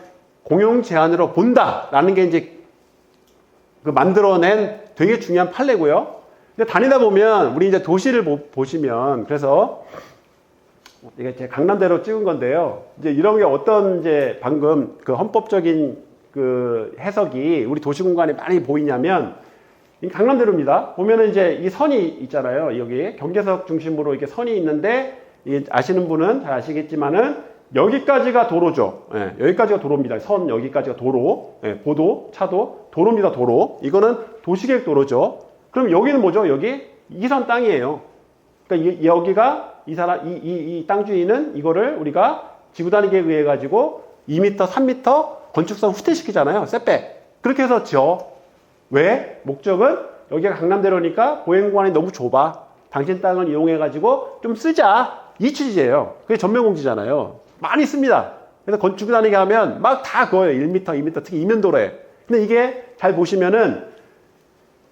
공용 제한으로 본다라는 게 이제 그 만들어낸 되게 중요한 판례고요. 근데 다니다 보면 우리 이제 도시를 보시면, 그래서 이게 제 강남대로 찍은 건데요. 이제 이런 게 어떤 이제 방금 그 헌법적인 그 해석이 우리 도시 공간에 많이 보이냐면, 이 강남대로입니다. 보면은 이제 이 선이 있잖아요. 여기 경계석 중심으로 이렇게 선이 있는데, 이게 아시는 분은 잘 아시겠지만은 여기까지가 도로죠. 예, 여기까지가 도로입니다. 선 여기까지가 도로, 보도, 차도, 도로입니다. 도로. 이거는 도시계획 도로죠. 그럼 여기는 뭐죠? 여기 이선 땅이에요. 그러니까 여기가 이 땅 주인은 이거를 우리가 지구단위계에 의해 가지고 2m, 3m 건축성 후퇴시키잖아요. 셋백. 그렇게 해서 왜? 목적은 여기가 강남대로니까 보행구간이 너무 좁아. 당신 땅을 이용해 가지고 좀 쓰자. 이 취지예요. 그게 전면공지잖아요. 많이 씁니다. 그래서 건축단위계 하면 막 다 그거예요. 1m, 2m, 특히 이면도로에. 근데 이게 잘 보시면은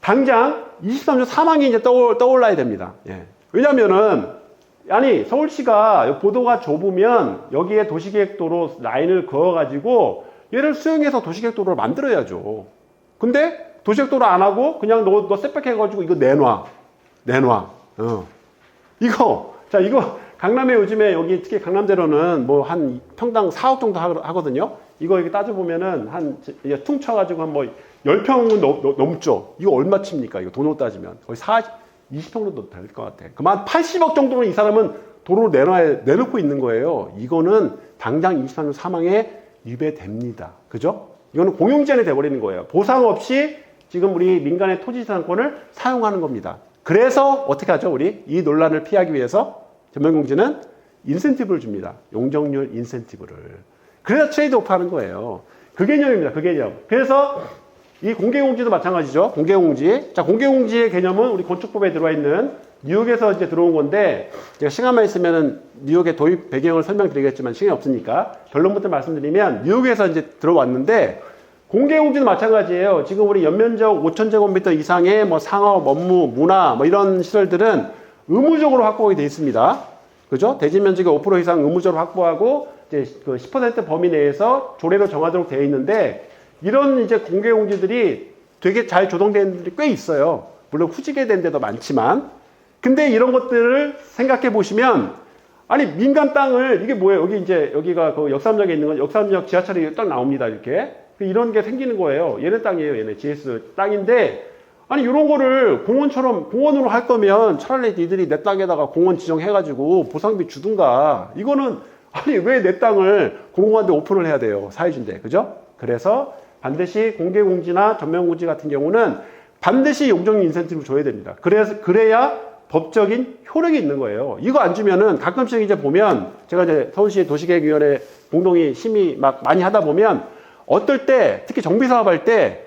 당장 23조 사망이 이제 떠올라야 됩니다. 예. 왜냐면은, 서울시가 보도가 좁으면 여기에 도시계획도로 라인을 그어가지고 얘를 수용해서 도시계획도로를 만들어야죠. 근데 도시계획도로 안 하고 그냥 너 셋백 해가지고 이거 내놔. 이거 강남에 요즘에 여기 특히 강남대로는 뭐 한 평당 4억 정도 하거든요. 이거 이렇게 따져보면은 퉁쳐가지고 한 뭐 10평은 넘죠. 이거 얼마 칩니까? 이거 돈으로 따지면. 거의 20평 정도 될 것 같아. 그만 80억 정도는 이 사람은 도로로 내놓고 있는 거예요. 이거는 당장 23년 사망에 위배됩니다. 그죠? 이거는 공용제한이 돼버리는 거예요. 보상 없이 지금 우리 민간의 토지자산권을 사용하는 겁니다. 그래서 어떻게 하죠? 우리 이 논란을 피하기 위해서 전면공지는 인센티브를 줍니다. 용적률 인센티브를. 그래서 트레이드오프 하는 거예요. 그 개념입니다. 그 개념. 그래서 이 공개공지도 마찬가지죠. 공개공지. 자, 공개공지의 개념은 우리 건축법에 들어와 있는 뉴욕에서 이제 들어온 건데, 제가 시간만 있으면은 뉴욕의 도입 배경을 설명드리겠지만 시간이 없으니까 결론부터 말씀드리면, 뉴욕에서 이제 들어왔는데, 공개공지도 마찬가지예요. 지금 우리 연면적 5,000제곱미터 이상의 뭐 상업, 업무, 문화, 뭐 이런 시설들은 의무적으로 확보하게 되어 있습니다. 그죠? 대지 면적의 5% 이상 의무적으로 확보하고, 이제 그 10% 범위 내에서 조례로 정하도록 되어 있는데, 이런 이제 공개공지들이 되게 잘 조성된 데들이 꽤 있어요. 물론 후지게 데도 많지만. 근데 이런 것들을 생각해 보시면, 민간 땅을, 이게 뭐예요? 여기가 그 역삼역에 있는 건 역삼역 지하철이 딱 나옵니다. 이렇게. 이런 게 생기는 거예요. 얘네 땅이에요. 얘네 GS 땅인데, 이런 거를 공원으로 할 거면 차라리 니들이 내 땅에다가 공원 지정해가지고 보상비 주든가. 이거는, 왜 내 땅을 공공한데 오픈을 해야 돼요? 사회주인데. 그죠? 그래서 반드시 공개공지나 전면공지 같은 경우는 반드시 용적률 인센티브를 줘야 됩니다. 그래야 법적인 효력이 있는 거예요. 이거 안 주면은 가끔씩 이제 보면, 제가 이제 서울시 도시계획위원회 공동이 심의 막 많이 하다 보면, 어떨 때, 특히 정비사업 할 때,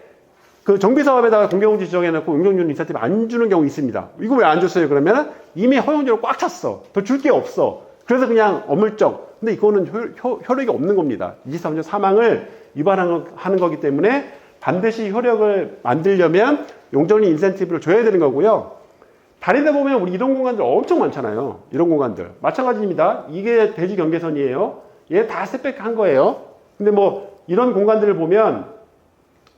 그 정비사업에다가 공개공지 지정해놓고 용적률 인센티브 안 주는 경우 있습니다. 이거 왜 안 줬어요? 그러면 이미 허용지로 꽉 찼어. 더 줄 게 없어. 그래서 그냥 어물쩍. 근데 이거는 효력이 없는 겁니다. 23조 3항을 위반하는 거기 때문에 반드시 효력을 만들려면 용적률 인센티브를 줘야 되는 거고요. 다른 데 보면 우리 이런 공간들 엄청 많잖아요. 이런 공간들. 마찬가지입니다. 이게 대지 경계선이에요. 얘 다 셋백한 거예요. 근데 뭐 이런 공간들을 보면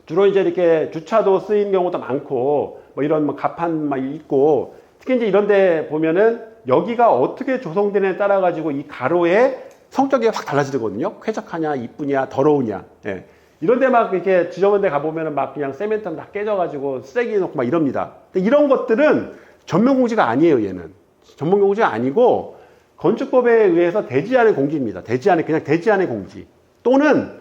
주로 이제 이렇게 주차도 쓰인 경우도 많고 뭐 이런 뭐 가판 막 있고 특히 이제 이런 데 보면은 여기가 어떻게 조성되느냐에 따라 가지고 이 가로의 성격이 확 달라지거든요. 쾌적하냐, 이쁘냐, 더러우냐. 예. 이런 데 막 이렇게 지저분 데 가보면은 막 그냥 세멘트 다 깨져가지고 쓰레기 놓고 막 이럽니다. 근데 이런 것들은 전면공지가 아니에요, 얘는. 전면공지가 아니고 건축법에 의해서 대지안의 공지입니다. 그냥 대지안의 공지. 또는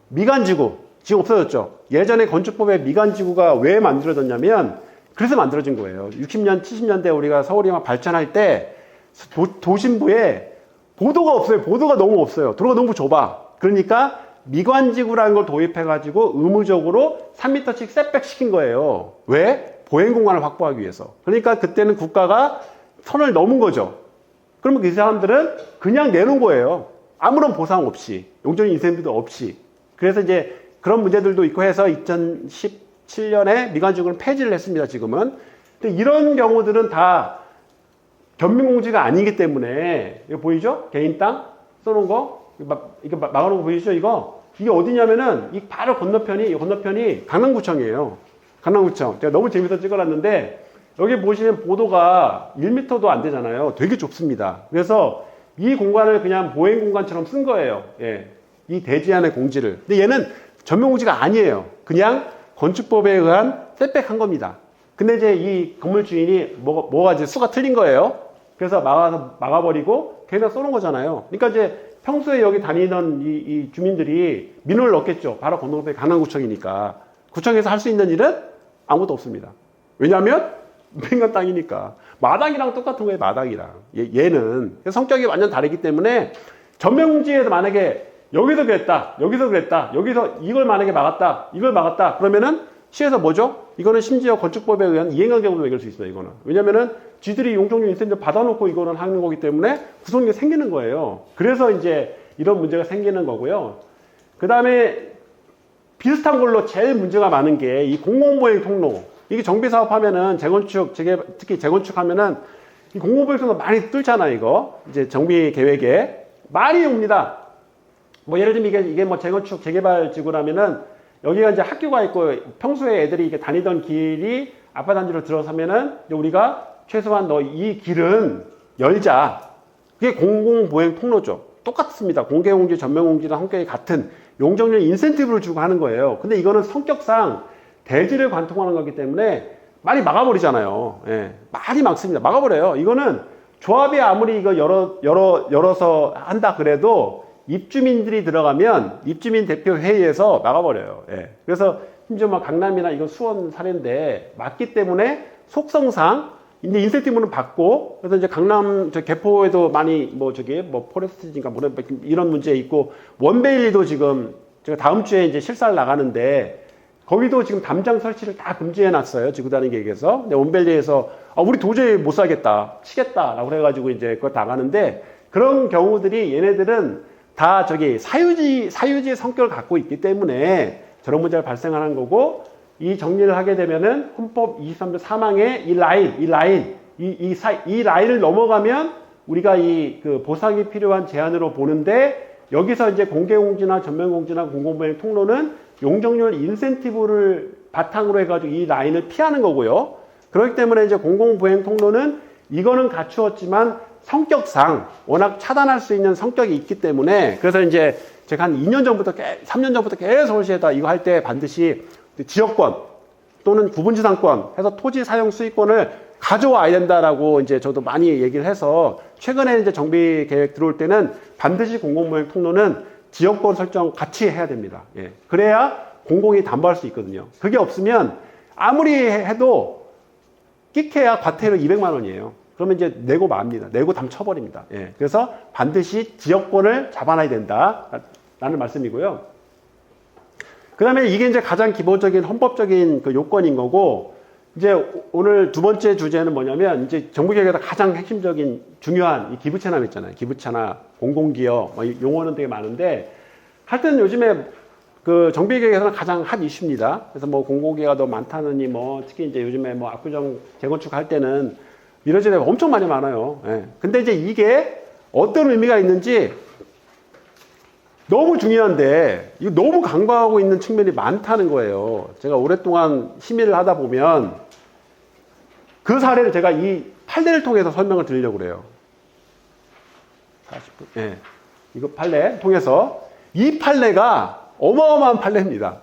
미관지구. 지금 없어졌죠. 예전에 건축법에 미관지구가 왜 만들어졌냐면 그래서 만들어진 거예요. 60년, 70년대 우리가 서울이 막 발전할 때 도심부에 보도가 없어요. 보도가 너무 없어요. 도로가 너무 좁아. 그러니까 미관지구라는 걸 도입해가지고 의무적으로 3m씩 셋백 시킨 거예요. 왜? 보행 공간을 확보하기 위해서. 그러니까 그때는 국가가 선을 넘은 거죠. 그러면 그 사람들은 그냥 내놓은 거예요. 아무런 보상 없이. 용적률 인센티브도 없이. 그래서 이제 그런 문제들도 있고 해서 2017년에 미관지구는 폐지를 했습니다, 지금은. 근데 이런 경우들은 다 전면공지가 아니기 때문에, 이거 보이죠? 개인 땅 써놓은 거? 이거 막아놓은 거 보이시죠? 이게 어디냐면은, 이 바로 건너편이 강남구청이에요. 강남구청. 제가 너무 재밌어서 찍어놨는데, 여기 보시면 보도가 1m도 안 되잖아요. 되게 좁습니다. 그래서 이 공간을 그냥 보행 공간처럼 쓴 거예요. 예. 이 대지안의 공지를. 근데 얘는 전면공지가 아니에요. 그냥 건축법에 의한 셋백한 겁니다. 근데 이제 이 건물 주인이 뭐가 이제 수가 틀린 거예요. 그래서 막아버리고 걔네가 써놓은 거잖아요. 그러니까 이제 평소에 여기 다니던 이 주민들이 민원을 넣겠죠. 바로 건너편에 강남구청이니까. 구청에서 할 수 있는 일은 아무것도 없습니다. 왜냐하면 민간 땅이니까. 마당이랑 똑같은 거예요. 마당이랑. 얘는 성격이 완전 다르기 때문에 전면공지에서 만약에 여기서 그랬다, 여기서 이걸 만약에 이걸 막았다, 그러면은 시에서 뭐죠? 이거는 심지어 건축법에 의한 이행한 경우도 매길 수 있어요, 이거는. 왜냐면은 쥐들이 용적률 인센티브 받아놓고 이거는 하는 거기 때문에 구속력이 생기는 거예요. 그래서 이제 이런 문제가 생기는 거고요. 그 다음에 비슷한 걸로 제일 문제가 많은 게 이 공공보행 통로. 이게 정비사업 하면은 특히 재건축 하면은 이 공공보행 통로 많이 뚫잖아요, 이거. 이제 정비 계획에. 많이 옵니다. 뭐 예를 들면 이게 뭐 재건축 재개발 지구라면은 여기가 이제 학교가 있고 평소에 애들이 이렇게 다니던 길이 아파트 단지로 들어서면은 우리가 최소한 이 길은 열자. 그게 공공보행 통로죠. 똑같습니다. 공개공지, 전면공지랑 성격이 같은 용적률 인센티브를 주고 하는 거예요. 근데 이거는 성격상 대지를 관통하는 거기 때문에 많이 막아버리잖아요. 예, 많이 막습니다. 막아버려요. 이거는 조합이 아무리 이거 열어서 한다 그래도 입주민들이 들어가면 입주민 대표 회의에서 막아버려요. 예. 그래서 심지어 막 강남이나 이건 수원 사례인데 막기 때문에 속성상 이제 인센티브는 받고 그래서 이제 강남 개포에도 많이 뭐 포레스트인가 뭐 이런 문제 있고 원베일리도 지금 제가 다음 주에 이제 실사를 나가는데 거기도 지금 담장 설치를 다 금지해 놨어요. 지구단위 계획에서. 근데 원베일리에서 우리 도저히 못 살겠다, 치겠다라고 해가지고 이제 그거 나가는데 그런 경우들이 얘네들은 다 사유지 성격을 갖고 있기 때문에 저런 문제가 발생하는 거고 이 정리를 하게 되면은 헌법 23조 3항의 이 라인을 넘어가면 우리가 그 보상이 필요한 제한으로 보는데 여기서 이제 공개공지나 전면공지나 공공보행 통로는 용적률 인센티브를 바탕으로 해가지고 이 라인을 피하는 거고요. 그렇기 때문에 이제 공공보행 통로는 이거는 갖추었지만 성격상 워낙 차단할 수 있는 성격이 있기 때문에 그래서 이제 제가 한 2년 전부터 3년 전부터 계속 서울시에다 이거 할 때 반드시 지역권 또는 구분지상권 해서 토지 사용 수익권을 가져와야 된다라고 이제 저도 많이 얘기를 해서 최근에 이제 정비 계획 들어올 때는 반드시 공공보행 통로는 지역권 설정 같이 해야 됩니다. 예. 그래야 공공이 담보할 수 있거든요. 그게 없으면 아무리 해도 끼케야 과태료 200만 원이에요. 그러면 이제 내고 맙니다. 내고 당 쳐버립니다. 예. 그래서 반드시 지역권을 잡아놔야 된다. 라는 말씀이고요. 그 다음에 이게 이제 가장 기본적인 헌법적인 그 요건인 거고, 이제 오늘 두 번째 주제는 뭐냐면, 이제 정부개혁에서 가장 핵심적인 중요한 이 기부채납 있잖아요. 기부채납, 공공기업, 뭐 용어는 되게 많은데, 하여튼 요즘에 그 정비개혁에서는 가장 핫 이슈입니다. 그래서 뭐 공공기가 더 많다느니 뭐 특히 이제 요즘에 뭐 압구정 재건축 할 때는 이러저러 엄청 많아요. 예. 근데 이제 이게 어떤 의미가 있는지 너무 중요한데 이거 너무 간과하고 있는 측면이 많다는 거예요. 제가 오랫동안 심의를 하다 보면 그 사례를 제가 이 판례를 통해서 설명을 드리려고 그래요. 40분. 예. 이거 판례 통해서 이 판례가 어마어마한 판례입니다.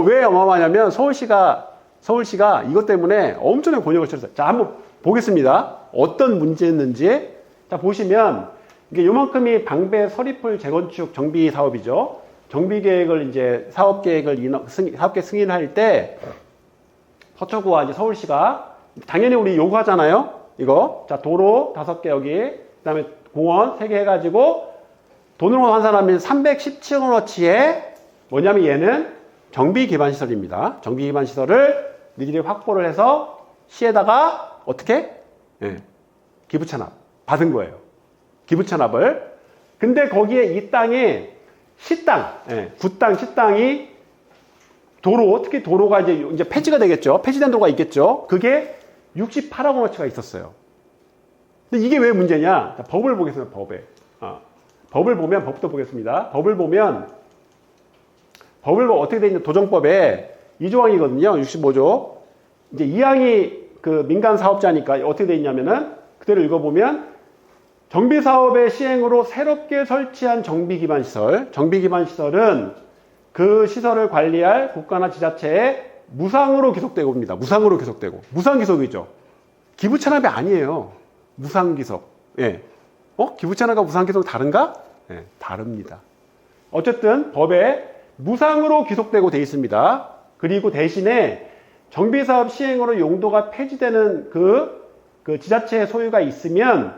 왜 어마어마하냐면 서울시가 이것 때문에 엄청난 곤욕을 치렀어요. 자, 한번 보겠습니다. 어떤 문제였는지. 자, 보시면 이게 요만큼이 방배 서리풀 재건축 정비 사업이죠. 정비 계획을 이제 사업 계획 승인할 때 서초구와 이제 서울시가 당연히 우리 요구하잖아요. 이거. 자, 도로 5개 여기. 그다음에 공원 3개 해가지고 돈으로 환산하면 317억 원어치의 뭐냐면 얘는 정비 기반 시설입니다. 정비 기반 시설을 니들이 확보를 해서 시에다가 어떻게? 예. 기부 찬압 받은 거예요. 기부 찬압을. 근데 거기에 이 땅이 시땅, 예. 구땅, 시땅이 도로, 특히 도로가 이제 폐지가 되겠죠. 폐지된 도로가 있겠죠. 그게 68억 원어치가 있었어요. 근데 이게 왜 문제냐? 자, 법을 보겠습니다. 법을 보면, 법부터 보겠습니다. 법을 보면 어떻게 되어 있는 도정법에 2조항이거든요. 65조. 이제 2항이 그 민간 사업자니까 어떻게 되어 있냐면은 그대로 읽어보면 정비 사업의 시행으로 새롭게 설치한 정비 기반 시설. 정비 기반 시설은 그 시설을 관리할 국가나 지자체에 무상으로 기속되고입니다. 무상으로 기속되고. 무상 기속이죠. 기부 찬압이 아니에요. 무상 기속. 예. 기부 찬압과 무상 기속 다른가? 예, 다릅니다. 어쨌든 법에 무상으로 기속되고 돼 있습니다. 그리고 대신에 정비사업 시행으로 용도가 폐지되는 그 지자체의 소유가 있으면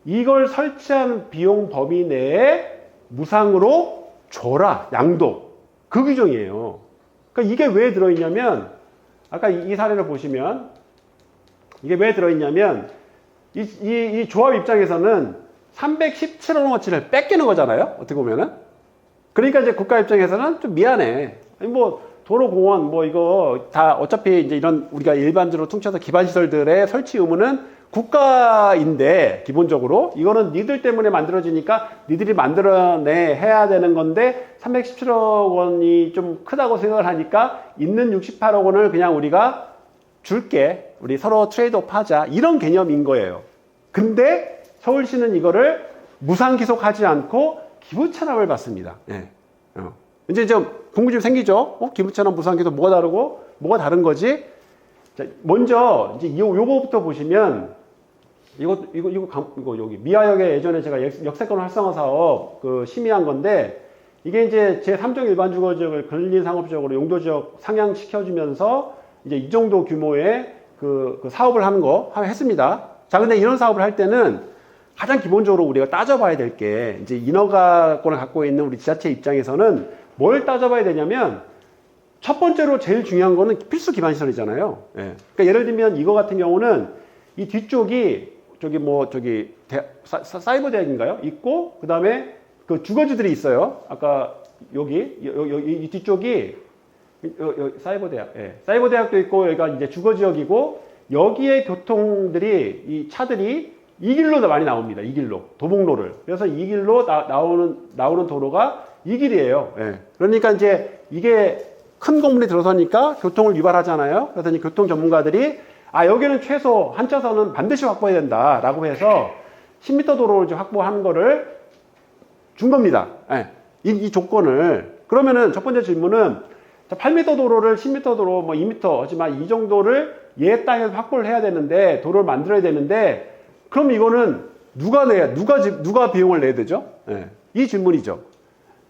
이걸 설치한 비용 범위 내에 무상으로 줘라. 양도. 그 규정이에요. 그러니까 이게 왜 들어있냐면 아까 이 사례를 보시면 이게 왜 들어있냐면 이 조합 입장에서는 317억 원어치를 뺏기는 거잖아요. 어떻게 보면은. 그러니까 이제 국가 입장에서는 좀 미안해. 아니 뭐 도로공원 뭐 이거 다 어차피 이제 이런 우리가 일반적으로 퉁쳐서 기반시설들의 설치 의무는 국가인데 기본적으로 이거는 니들 때문에 만들어지니까 니들이 해야 되는 건데 317억 원이 좀 크다고 생각을 하니까 있는 68억 원을 그냥 우리가 줄게. 우리 서로 트레이드오프 하자. 이런 개념인 거예요. 근데 서울시는 이거를 무상 기속하지 않고 기부 찬압을 받습니다. 예. 이제 좀 궁금증이 생기죠? 기부 찬압 무상 기속 뭐가 다르고 뭐가 다른 거지? 자, 먼저 이제 요거부터 보시면 이거 여기 미아역에 예전에 제가 역세권 활성화 사업 심의한 건데 이게 이제 제3종 일반 주거 지역을 근린 상업지역으로 용도 지역 상향시켜주면서 이제 이 정도 규모의 그 사업을 하는 거 했습니다. 자, 근데 이런 사업을 할 때는 가장 기본적으로 우리가 따져봐야 될 게 이제 인허가권을 갖고 있는 우리 지자체 입장에서는 뭘 따져봐야 되냐면 첫 번째로 제일 중요한 거는 필수 기반 시설이잖아요. 예. 그러니까 예를 들면 이거 같은 경우는 이 뒤쪽이 사이버 대학인가요? 있고 그다음에 그 주거지들이 있어요. 아까 여기 이 뒤쪽이 사이버 대학, 예. 사이버 대학도 있고 여기가 이제 주거 지역이고 여기에 교통들이 이 차들이 이 길로 많이 나옵니다. 이 길로. 도봉로를. 그래서 이 길로 나오는 도로가 이 길이에요. 예. 그러니까 이제 이게 큰 건물이 들어서니까 교통을 유발하잖아요. 그래서 이제 교통 전문가들이 여기는 최소 한차선은 반드시 확보해야 된다라고 해서 10m 도로를 이제 확보하는 거를 준 겁니다. 예. 이 조건을. 그러면은 첫 번째 질문은 8m 도로를 10m 도로 뭐 2m 하지만 이 정도를 얘 땅에서 확보를 해야 되는데 도로를 만들어야 되는데 그럼 이거는 누가 비용을 내야 되죠? 네. 이 질문이죠.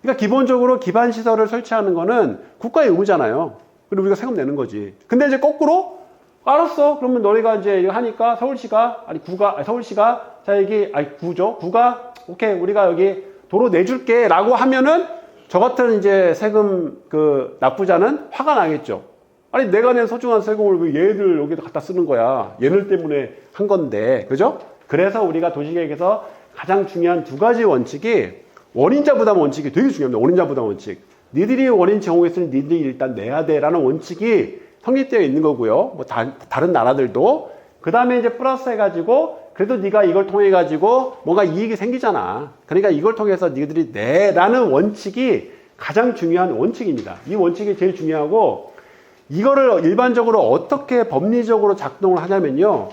그러니까 기본적으로 기반 시설을 설치하는 거는 국가의 의무잖아요. 그리고 우리가 세금 내는 거지. 근데 이제 거꾸로 알았어. 그러면 너희가 이제 이거 하니까 서울시가 구가 오케이 우리가 여기 도로 내줄게라고 하면은 저 같은 이제 세금 그 납부자는 화가 나겠죠. 아니, 내가 낸 소중한 세금을 왜 얘들 여기다 갖다 쓰는 거야? 얘들 때문에 한 건데, 그죠? 그래서 우리가 도시계획에서 가장 중요한 두 가지 원칙이 원인자 부담 원칙이 되게 중요합니다. 원인자 부담 원칙. 니들이 원인 제공했으니 니들이 일단 내야 돼라는 원칙이 성립되어 있는 거고요. 뭐 다른 나라들도. 그 다음에 이제 플러스 해가지고 그래도 네가 이걸 통해 가지고 뭔가 이익이 생기잖아. 그러니까 이걸 통해서 니들이 내라는 원칙이 가장 중요한 원칙입니다. 이 원칙이 제일 중요하고 이거를 일반적으로 어떻게 법리적으로 작동을 하냐면요.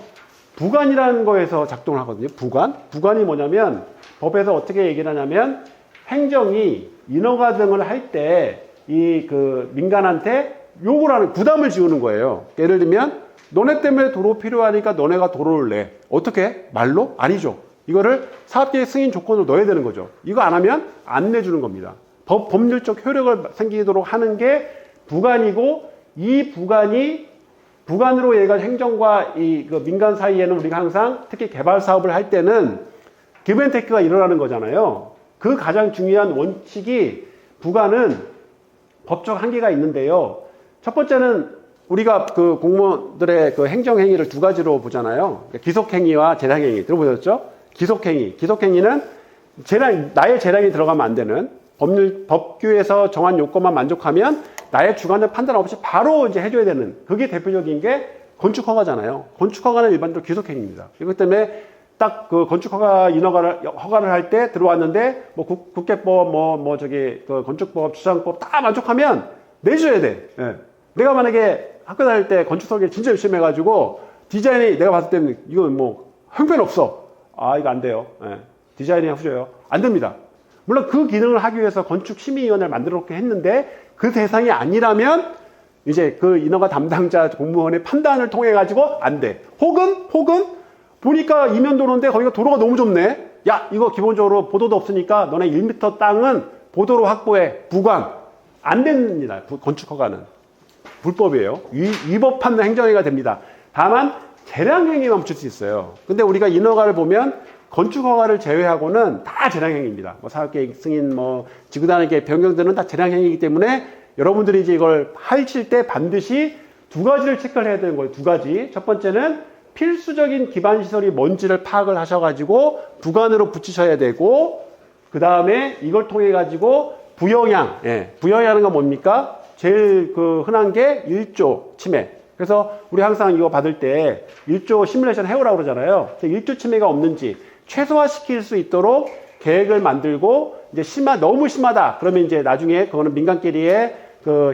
부관이라는 거에서 작동을 하거든요. 부관? 부관이 뭐냐면 법에서 어떻게 얘기를 하냐면 행정이 인허가 등을 할 때 이 그 민간한테 요구를 하는 부담을 지우는 거예요. 예를 들면 너네 때문에 도로 필요하니까 너네가 도로를 내. 어떻게? 말로? 아니죠. 이거를 사업계획 승인 조건으로 넣어야 되는 거죠. 이거 안 하면 안 내주는 겁니다. 법률적 효력을 생기도록 하는 게 부관이고 이 부관으로 얘가 행정과 그 민간 사이에는 우리가 항상 특히 개발 사업을 할 때는 기브앤테이크가 일어나는 거잖아요. 그 가장 중요한 원칙이 부관은 법적 한계가 있는데요. 첫 번째는 우리가 그 공무원들의 그 행정행위를 두 가지로 보잖아요. 기속행위와 재량행위 들어보셨죠? 기속행위는 나의 재량이 들어가면 안 되는 법규에서 정한 요건만 만족하면 나의 주관적 판단 없이 바로 이제 해줘야 되는 그게 대표적인 게 건축허가잖아요. 건축허가는 일반적으로 기속행위입니다. 이것 때문에 딱 그 건축허가 허가를 할 때 들어왔는데 뭐 국계법 그 건축법 주상법 다 만족하면 내줘야 돼. 예. 내가 만약에 학교 다닐 때 건축 설계 진짜 열심히 해가지고 디자인이 내가 봤을 때는 이거 뭐 형편없어. 아 이거 안 돼요. 예. 디자인이 후져요. 안 됩니다. 물론 그 기능을 하기 위해서 건축심의위원회를 만들어 놓게 했는데 그 대상이 아니라면 이제 그 인허가 담당자 공무원의 판단을 통해 가지고 안 돼. 혹은 보니까 이면도로인데 거기가 도로가 너무 좁네. 야 이거 기본적으로 보도도 없으니까 너네 1m 땅은 보도로 확보해. 부관. 안 됩니다. 건축허가는. 불법이에요. 위법한 행정행위가 됩니다. 다만 재량행위만 멈출 수 있어요. 근데 우리가 인허가를 보면 건축허가를 제외하고는 다 재량행위입니다. 뭐 사업계획 승인, 뭐 지구단위계획 변경들은 다 재량행위이기 때문에 여러분들이 이제 이걸 하실 때 반드시 두 가지를 체크를 해야 되는 거예요. 두 가지. 첫 번째는 필수적인 기반시설이 뭔지를 파악을 하셔가지고 부관으로 붙이셔야 되고 그 다음에 이걸 통해 가지고 부영향. 부영향은 건 뭡니까? 제일 그 흔한 게 1조 침해. 그래서 우리 항상 이거 받을 때 1조 시뮬레이션 해오라고 그러잖아요. 1조 침해가 없는지 최소화시킬 수 있도록 계획을 만들고 이제 너무 심하다. 그러면 이제 나중에 그거는 민간끼리의 그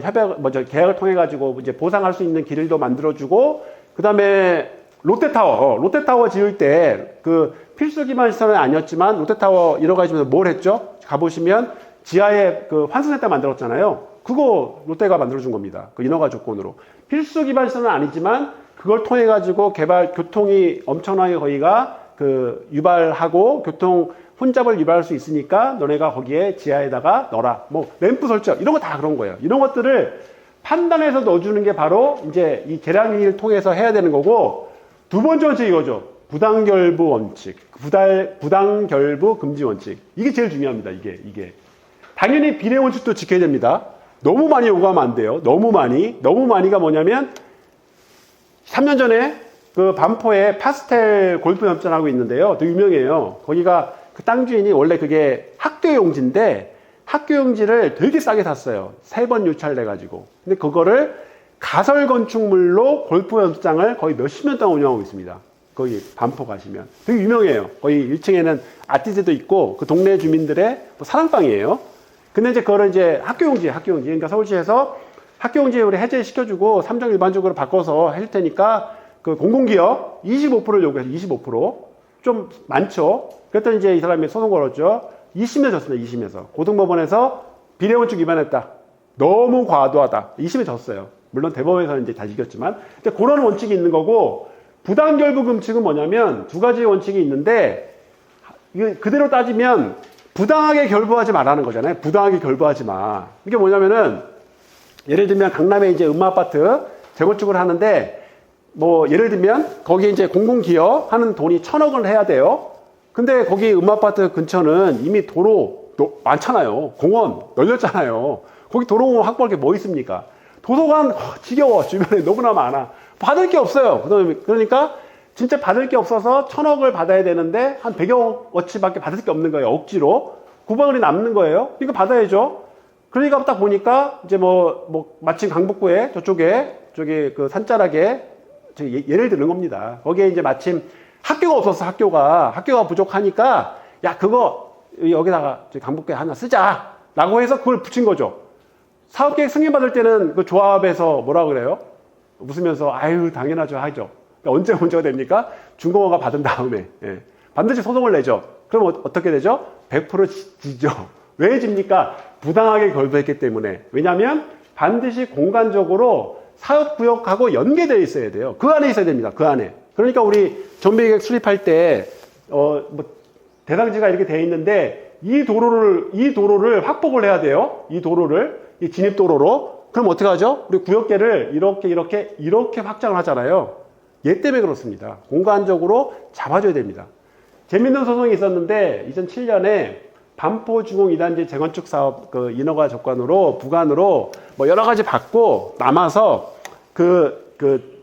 계약을 통해 가지고 이제 보상할 수 있는 길도 만들어주고 그 다음에 롯데타워 지을 때 그 필수 기반 시설은 아니었지만 롯데타워 이뤄가지면서 뭘 했죠? 가보시면 지하에 그 환승센터 만들었잖아요. 그거 롯데가 만들어준 겁니다. 그 인허가 조건으로. 필수 기반 시설은 아니지만 그걸 통해 가지고 교통이 엄청나게 거기가 그 유발하고 교통 혼잡을 유발할 수 있으니까 너네가 거기에 지하에다가 넣어라. 뭐 램프 설정 이런 거 다 그런 거예요. 이런 것들을 판단해서 넣어주는 게 바로 이제 이 재량행위를 통해서 해야 되는 거고 두 번째 원칙이 이거죠. 부당결부 원칙, 부당결부 금지 원칙. 이게 제일 중요합니다. 이게. 당연히 비례 원칙도 지켜야 됩니다. 너무 많이 요구하면 안 돼요. 너무 많이가 뭐냐면 3년 전에 그 반포에 파스텔 골프 연습장하고 있는데요. 되게 유명해요. 거기가 그 땅 주인이 원래 그게 학교용지인데 학교용지를 되게 싸게 샀어요. 3번 유찰돼가지고. 근데 그거를 가설 건축물로 골프 연습장을 거의 몇십 년 동안 운영하고 있습니다. 거기 반포 가시면 되게 유명해요. 거의 1층에는 아티즈도 있고 그 동네 주민들의 뭐 사랑방이에요. 근데 이제 그거를 이제 학교용지. 그러니까 서울시에서 학교용지 우리 해제시켜주고 3종 일반적으로 바꿔서 해줄 테니까 그 공공기업 25%를 요구해서 25%. 좀 많죠. 그랬더니 이제 이 사람이 소송 걸었죠. 2심에 졌습니다. 2심에서. 고등법원에서 비례원칙 위반했다. 너무 과도하다. 2심에 졌어요. 물론 대법원에서는 이제 다 이겼지만. 근데 그런 원칙이 있는 거고, 부당결부 금칙은 뭐냐면 두 가지 원칙이 있는데, 이게 그대로 따지면 부당하게 결부하지 말라는 거잖아요. 부당하게 결부하지 마. 이게 뭐냐면은, 예를 들면 강남에 이제 음마아파트 재건축을 하는데, 뭐 예를 들면 거기에 이제 공공기업 하는 돈이 1,000억을 해야 돼요. 근데 거기 음마아파트 근처는 이미 도로 많잖아요. 공원 열렸잖아요. 거기 도로공원 확보할 게 뭐 있습니까? 도서관 지겨워. 주변에 너무나 많아. 받을 게 없어요. 그러니까 진짜 받을 게 없어서 1,000억을 받아야 되는데 한 100억어치밖에 받을 게 없는 거예요. 억지로. 9방울이 남는 거예요. 그러니까 받아야죠. 그러니까 딱 보니까 이제 마침 강북구에 저기 그 산자락에 예를 드는 겁니다. 거기에 이제 마침 학교가 없었어. 학교가 부족하니까 야 그거 여기다가 강북구에 하나 쓰자라고 해서 그걸 붙인 거죠. 사업계획 승인받을 때는 그 조합에서 뭐라 그래요? 웃으면서 아유 당연하죠 하죠. 그러니까 언제 문제가 됩니까? 중공업가 받은 다음에 반드시 소송을 내죠. 그럼 어떻게 되죠? 100% 지죠. 왜 집니까? 부당하게 결부했기 때문에. 왜냐하면 반드시 공간적으로 사업구역하고 연계되어 있어야 돼요. 그 안에 있어야 됩니다. 그 안에. 그러니까 우리 정비계획 수립할 때 대상지가 이렇게 되어 있는데 이 도로를 확보를 해야 돼요. 이 진입도로로. 그럼 어떻게 하죠? 우리 구역계를 이렇게 확장을 하잖아요. 얘 때문에 그렇습니다. 공간적으로 잡아줘야 됩니다. 재밌는 소송이 있었는데 2007년에 반포 주공 2단지 재건축 사업 그 인허가 조건으로 부관으로 여러 가지 받고 남아서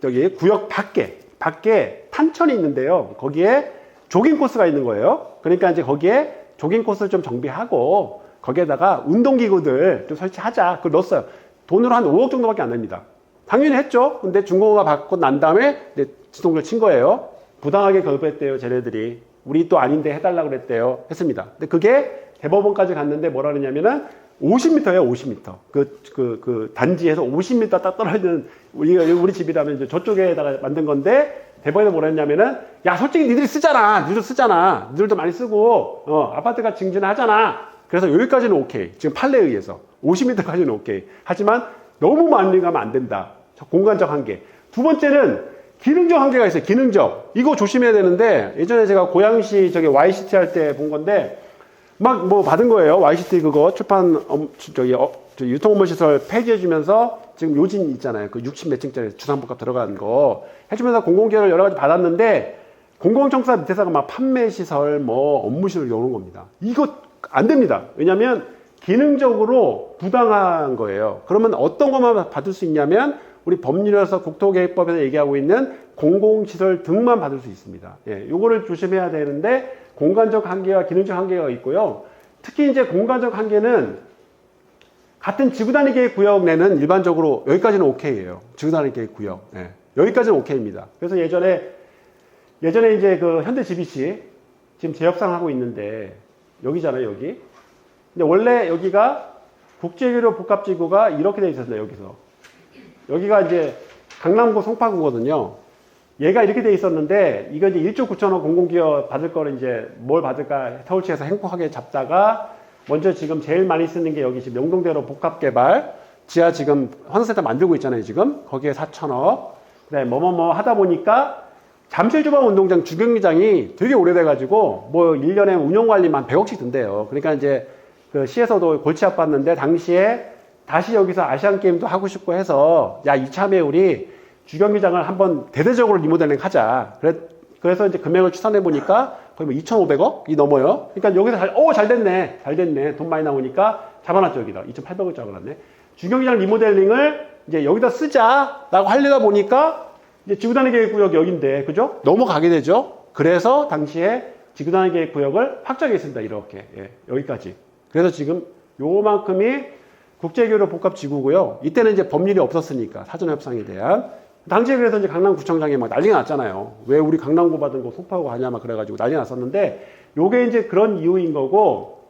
저기 구역 밖에 탄천이 있는데요. 거기에 조깅 코스가 있는 거예요. 그러니까 이제 거기에 조깅 코스를 좀 정비하고 거기에다가 운동기구들 좀 설치하자. 그걸 넣었어요. 돈으로 한 5억 정도밖에 안 됩니다. 당연히 했죠. 근데 중공업가 받고 난 다음에 지동을 친 거예요. 부당하게 결부했대요, 쟤네들이. 우리 또 아닌데 해달라고 그랬대요. 했습니다. 근데 그게 대법원까지 갔는데 뭐라 그러냐면은 50m예요, 50m. 그 단지에서 50m 딱 떨어지는 우리 집이라면 이제 저쪽에다가 만든 건데 대법원에서 뭐라 했냐면은 야, 솔직히 니들이 쓰잖아. 니들도 많이 쓰고, 아파트가 증진하잖아. 그래서 여기까지는 오케이. 지금 판례에 의해서. 50m까지는 오케이. 하지만 너무 많이 가면 안 된다. 공간적 한계. 두 번째는 기능적 한계가 있어요. 기능적. 이거 조심해야 되는데 예전에 제가 고양시 저기 YCT 할 때 본 건데 막 받은 거예요. YCT 그거 출판 유통업무시설 폐지해주면서 지금 요진 있잖아요. 그 60 몇 층짜리 주상복합 들어간 거 해주면서 공공기여를 여러 가지 받았는데 공공청사 밑에서가 막 판매시설 업무시설 이런 겁니다. 이거 안 됩니다. 왜냐하면 기능적으로 부당한 거예요. 그러면 어떤 것만 받을 수 있냐면 우리 법률에서 국토계획법에서 얘기하고 있는 공공시설 등만 받을 수 있습니다. 요거를 조심해야 되는데 공간적 한계와 기능적 한계가 있고요. 특히 이제 공간적 한계는 같은 지구단위 계획 구역 내는 일반적으로 여기까지는 오케이예요. 지구단위 계획 구역. 여기까지는 오케이입니다. 그래서 예전에 이제 그 현대 GBC 지금 재협상 하고 있는데 여기잖아요, 여기. 근데 원래 여기가 국제교류 복합지구가 이렇게 돼 있었어요, 여기서. 여기가 이제 강남구 송파구거든요. 얘가 이렇게 돼 있었는데, 이거 이제 1조 9천억 공공기여 받을 거를 이제 뭘 받을까 서울시에서 행복하게 잡다가, 먼저 지금 제일 많이 쓰는 게 여기 지금 명동대로 복합개발, 지하 지금 환승센터 만들고 있잖아요, 지금. 거기에 4천억. 그 다음에 하다 보니까 잠실주방운동장 주경기장이 되게 오래돼가지고, 1년에 운영관리만 100억씩 든대요. 그러니까 이제 그 시에서도 골치 아팠는데, 당시에 다시 여기서 아시안게임도 하고 싶고 해서, 야, 이참에 우리 주경기장을 한번 대대적으로 리모델링 하자. 그래서 이제 금액을 추산해 보니까 거의 2,500억이 넘어요. 그러니까 여기서 잘 됐네. 돈 많이 나오니까 잡아놨죠, 여기다. 2,800억 잡아놨네. 주경기장 리모델링을 이제 여기다 쓰자라고 하려다 보니까 이제 지구단위 계획구역 여기인데, 그죠? 넘어가게 되죠. 그래서 당시에 지구단위 계획구역을 확정했습니다. 이렇게. 여기까지. 그래서 지금 요만큼이 국제교류 복합지구고요. 이때는 이제 법률이 없었으니까, 사전협상에 대한. 당시에 그래서 이제 강남구청장에 막 난리가 났잖아요. 왜 우리 강남구 받은 거 송파구 가냐 막 그래가지고 난리가 났었는데, 요게 이제 그런 이유인 거고,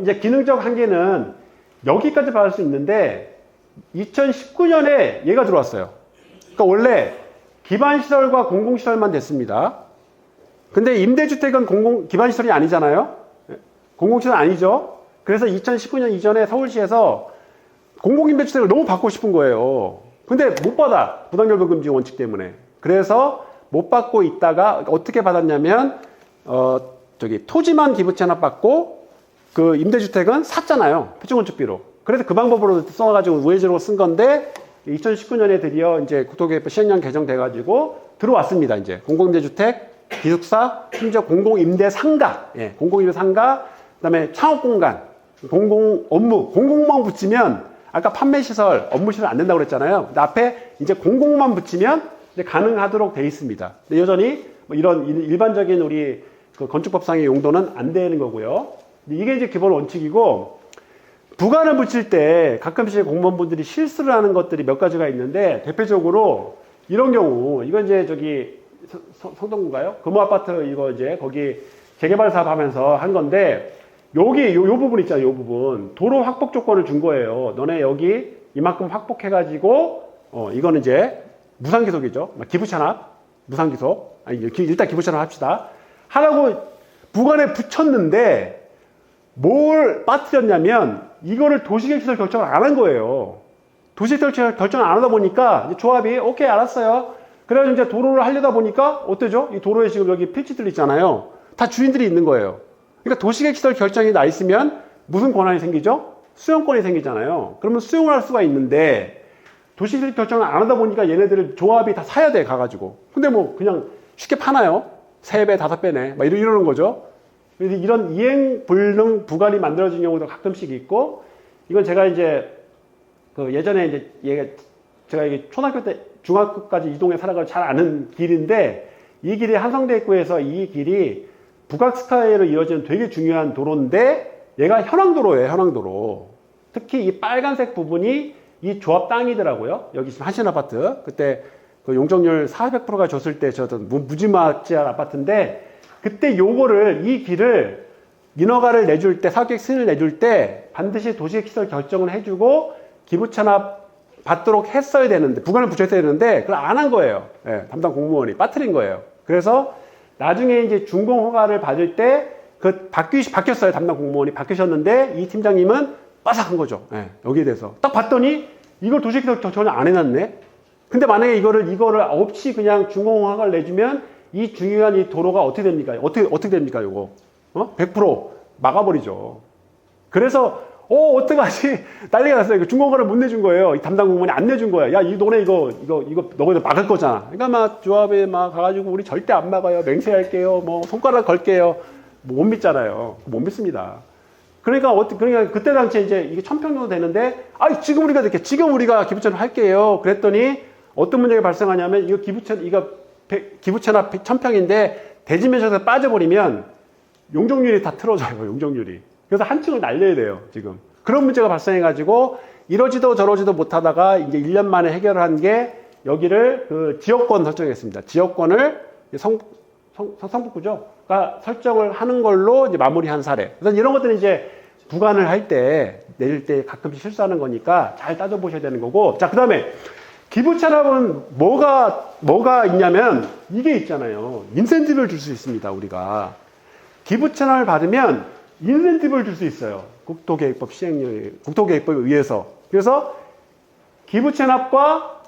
이제 기능적 한계는 여기까지 받을 수 있는데, 2019년에 얘가 들어왔어요. 그러니까 원래 기반시설과 공공시설만 됐습니다. 근데 임대주택은 기반시설이 아니잖아요. 공공시설 아니죠. 그래서 2019년 이전에 서울시에서 공공임대주택을 너무 받고 싶은 거예요. 근데 못 받아. 부당결부금지 원칙 때문에. 그래서 못 받고 있다가 어떻게 받았냐면 토지만 기부채납 받고 그 임대주택은 샀잖아요. 표준건축비로. 그래서 그 방법으로 써가지고 우회적으로 쓴 건데 2019년에 드디어 이제 국토계획법 시행령 개정돼가지고 들어왔습니다. 이제 공공임대주택, 기숙사, 심지어 공공임대상가, 공공임대상가 그다음에 창업 공간, 공공 업무, 공공만 붙이면 아까 판매 시설, 업무 시설 안 된다고 그랬잖아요. 근데 앞에 이제 공공만 붙이면 이제 가능하도록 돼 있습니다. 근데 여전히 뭐 이런 일반적인 우리 그 건축법상의 용도는 안 되는 거고요. 이게 이제 기본 원칙이고, 부관을 붙일 때 가끔씩 공무원분들이 실수를 하는 것들이 몇 가지가 있는데, 대표적으로 이런 경우, 이건 이제 저기 성동구인가요? 금호아파트 이거 이제 거기 재개발 사업 하면서 한 건데, 여기 요 부분 있잖아요. 요 부분 도로 확복 조건을 준 거예요. 너네 여기 이만큼 확복해가지고 이거는 이제 무상기속이죠. 기부찬합 무상기속. 아니 일단 기부찬합 합시다. 하라고 부관에 붙였는데 뭘 빠뜨렸냐면 이거를 도시계획시설 결정을 안 한 거예요. 도시계획시설 결정을 안 하다 보니까 이제 조합이 오케이 알았어요. 그래가지고 이제 도로를 하려다 보니까 어때죠? 이 도로에 지금 여기 필지들 있잖아요. 다 주인들이 있는 거예요. 그러니까 도시계획시설 결정이 나 있으면 무슨 권한이 생기죠? 수용권이 생기잖아요. 그러면 수용을 할 수가 있는데 도시계획 결정을 안 하다 보니까 얘네들을 조합이 다 사야 돼 가가지고. 근데 뭐 그냥 쉽게 파나요? 3배, 5배네. 막 이러는 거죠. 그래서 이런 이행 불능 부관이 만들어진 경우도 가끔씩 있고, 이건 제가 이제 그 예전에 이제 제가 이게 초등학교 때 중학교까지 이 동네 살아가지고 잘 아는 길인데, 이 길이 한성대 입구에서 이 길이 북악 스카이로 이어지는 되게 중요한 도로인데, 얘가 현황도로예요, 현황도로. 특히 이 빨간색 부분이 이 조합 땅이더라고요. 여기 지금 한신아파트. 그때 그 용적률 400%가 줬을 때 저도 무지막지한 아파트인데, 그때 요거를, 이 길을 인허가를 내줄 때, 사업계획 승인을 내줄 때 반드시 도시계획시설 결정을 해주고 기부찬합 받도록 했어야 되는데, 부관을 붙였어야 되는데, 그걸 안 한 거예요. 네, 담당 공무원이 빠뜨린 거예요. 그래서 나중에 이제 준공 허가를 받을 때 바뀌었어요. 담당 공무원이 바뀌셨는데 이 팀장님은 빠삭한 거죠. 네, 여기에 대해서 딱 봤더니 이걸 도시계획시설 전혀 안 해놨네. 근데 만약에 이거를 없이 그냥 준공 허가를 내주면 이 중요한 이 도로가 어떻게 됩니까? 어떻게 됩니까? 요거 100% 막아버리죠. 그래서 어떡하지? 난리가 났어요. 이거 준공허가를 못 내준 거예요. 이 담당 공무원이 안 내준 거야. 야, 이 너네 이거 너네 막을 거잖아. 그러니까 막 조합에 막 가가지고 우리 절대 안 막아요. 맹세할게요. 뭐 손가락 걸게요. 못 믿잖아요. 못 믿습니다. 그러니까 그때 당시에 이제 이게 1000평 정도 되는데, 지금 우리가 기부찬합 할게요. 그랬더니 어떤 문제가 발생하냐면, 이거 기부찬합 1000평인데 대지면적에서 빠져버리면 용적률이 다 틀어져요. 용적률이. 그래서 한 층을 날려야 돼요, 지금. 그런 문제가 발생해가지고, 이러지도 저러지도 못하다가, 이제 1년 만에 해결한 게, 여기를 그 지역권 설정했습니다. 지역권을 성북구죠? 그러니까 설정을 하는 걸로 이제 마무리한 사례. 그래서 이런 것들은 이제 부관을 내릴 때 가끔씩 실수하는 거니까 잘 따져보셔야 되는 거고. 자, 그 다음에, 기부찬합은 뭐가 있냐면, 이게 있잖아요. 인센티브를 줄 수 있습니다, 우리가. 기부찬합을 받으면, 인센티브를 줄 수 있어요. 국토계획법 국토계획법에 의해서. 그래서 기부찬합과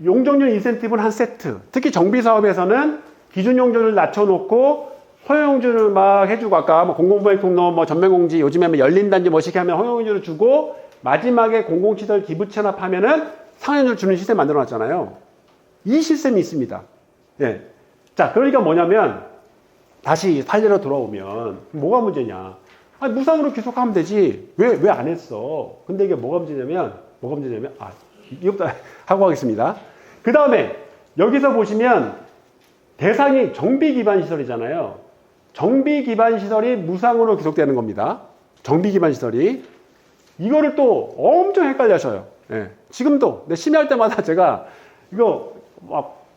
용적률 인센티브는 한 세트. 특히 정비사업에서는 기준 용적률을 낮춰놓고 허용용적률을 막 해주고, 아까 뭐 공공부획 통로, 뭐 전매공지, 요즘에 뭐 열린단지 뭐시게 하면 허용용적률을 주고, 마지막에 공공시설 기부찬합하면은 상한율 주는 시스템 만들어 놨잖아요. 이 시스템이 있습니다. 예. 자, 그러니까 뭐냐면, 다시 판례로 돌아오면 뭐가 문제냐? 무상으로 귀속하면 되지. 왜 안 했어? 근데 이게 뭐가 문제냐면 이것도 하고 하겠습니다. 그 다음에 여기서 보시면 대상이 정비 기반 시설이잖아요. 정비 기반 시설이 무상으로 귀속되는 겁니다. 정비 기반 시설이. 이거를 또 엄청 헷갈려 하셔요. 예. 지금도 심의할 때마다 제가 이거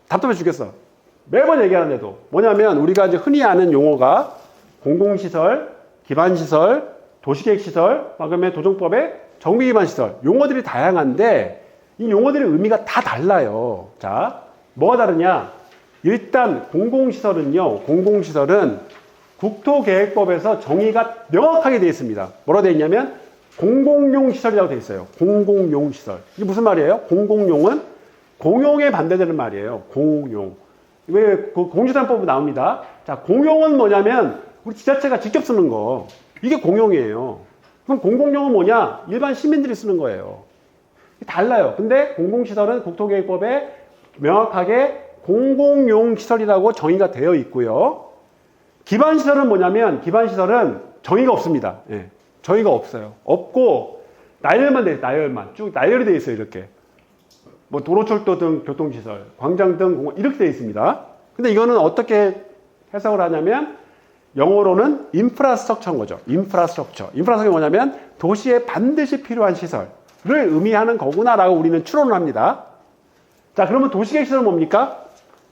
답답해 죽겠어. 매번 얘기하는데도 뭐냐면, 우리가 이제 흔히 아는 용어가 공공시설, 기반시설, 도시계획시설, 그다음에 도정법의 정비기반시설, 용어들이 다양한데 이 용어들의 의미가 다 달라요. 자, 뭐가 다르냐? 일단 공공시설은 국토계획법에서 정의가 명확하게 되어 있습니다. 뭐라고 되어 있냐면 공공용시설이라고 되어 있어요. 공공용시설. 이게 무슨 말이에요? 공공용은 공용에 반대되는 말이에요. 공용. 왜 공시산법으로 나옵니다. 자, 공용은 뭐냐면 우리 지자체가 직접 쓰는 거. 이게 공용이에요. 그럼 공공용은 뭐냐? 일반 시민들이 쓰는 거예요. 달라요. 근데 공공시설은 국토계획법에 명확하게 공공용 시설이라고 정의가 되어 있고요. 기반시설은 뭐냐면, 기반시설은 정의가 없습니다. 예. 정의가 없어요. 없고 나열만 돼, 나열만. 쭉 나열이 돼 있어요, 이렇게. 뭐 도로철도 등 교통시설, 광장 등 공원 이렇게 돼 있습니다. 근데 이거는 어떻게 해석을 하냐면 영어로는 인프라스트럭처인 거죠. 인프라스트럭처. 인프라스트럭처가 뭐냐면 도시에 반드시 필요한 시설을 의미하는 거구나라고 우리는 추론을 합니다. 자, 그러면 도시계획 시설은 뭡니까?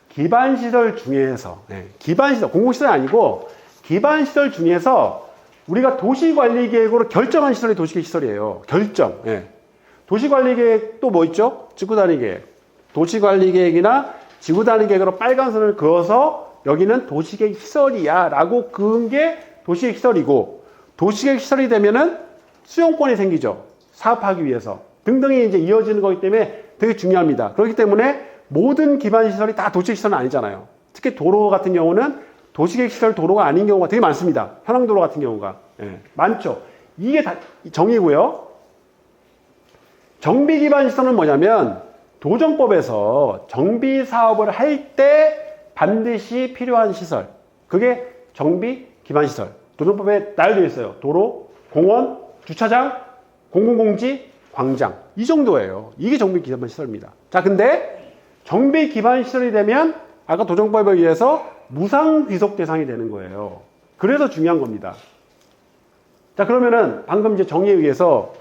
기반시설 중에서, 기반시설, 공공시설이 아니고 기반시설 중에서 우리가 도시관리계획으로 결정한 시설이 도시계획 시설이에요. 결정. 도시관리계획 또 뭐 있죠? 지구단위계획. 도시관리계획이나 지구단위계획으로 빨간 선을 그어서 여기는 도시계획 시설이야 라고 그은 게 도시계획 시설이고, 도시계획 시설이 되면은 수용권이 생기죠. 사업하기 위해서. 등등이 이제 이어지는 거기 때문에 되게 중요합니다. 그렇기 때문에 모든 기반시설이 다 도시계획 시설은 아니잖아요. 특히 도로 같은 경우는 도시계획 시설 도로가 아닌 경우가 되게 많습니다. 현황도로 같은 경우가. 많죠. 이게 다 정의고요. 정비 기반 시설은 뭐냐면 도정법에서 정비 사업을 할 때 반드시 필요한 시설. 그게 정비 기반 시설. 도정법에 나열되어 있어요. 도로, 공원, 주차장, 공공공지, 광장. 이 정도예요. 이게 정비 기반 시설입니다. 자, 근데 정비 기반 시설이 되면 아까 도정법에 의해서 무상 귀속 대상이 되는 거예요. 그래서 중요한 겁니다. 자, 그러면은 방금 이제 정의에 의해서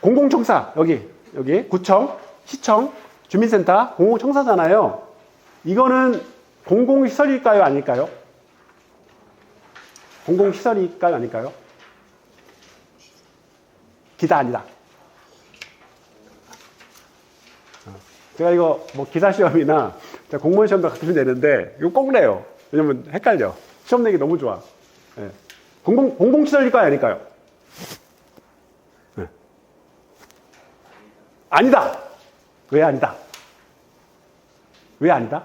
공공청사, 여기 구청, 시청, 주민센터, 공공청사잖아요. 이거는 공공시설일까요? 아닐까요? 공공시설일까요? 아닐까요? 기다 아니다. 제가 이거 뭐 기사시험이나 공무원 시험도 같으면 되는데 이거 꼭 내요. 왜냐면 헷갈려. 시험 내기 너무 좋아. 공공시설일까요? 아닐까요? 아니다. 왜 아니다? 왜 아니다?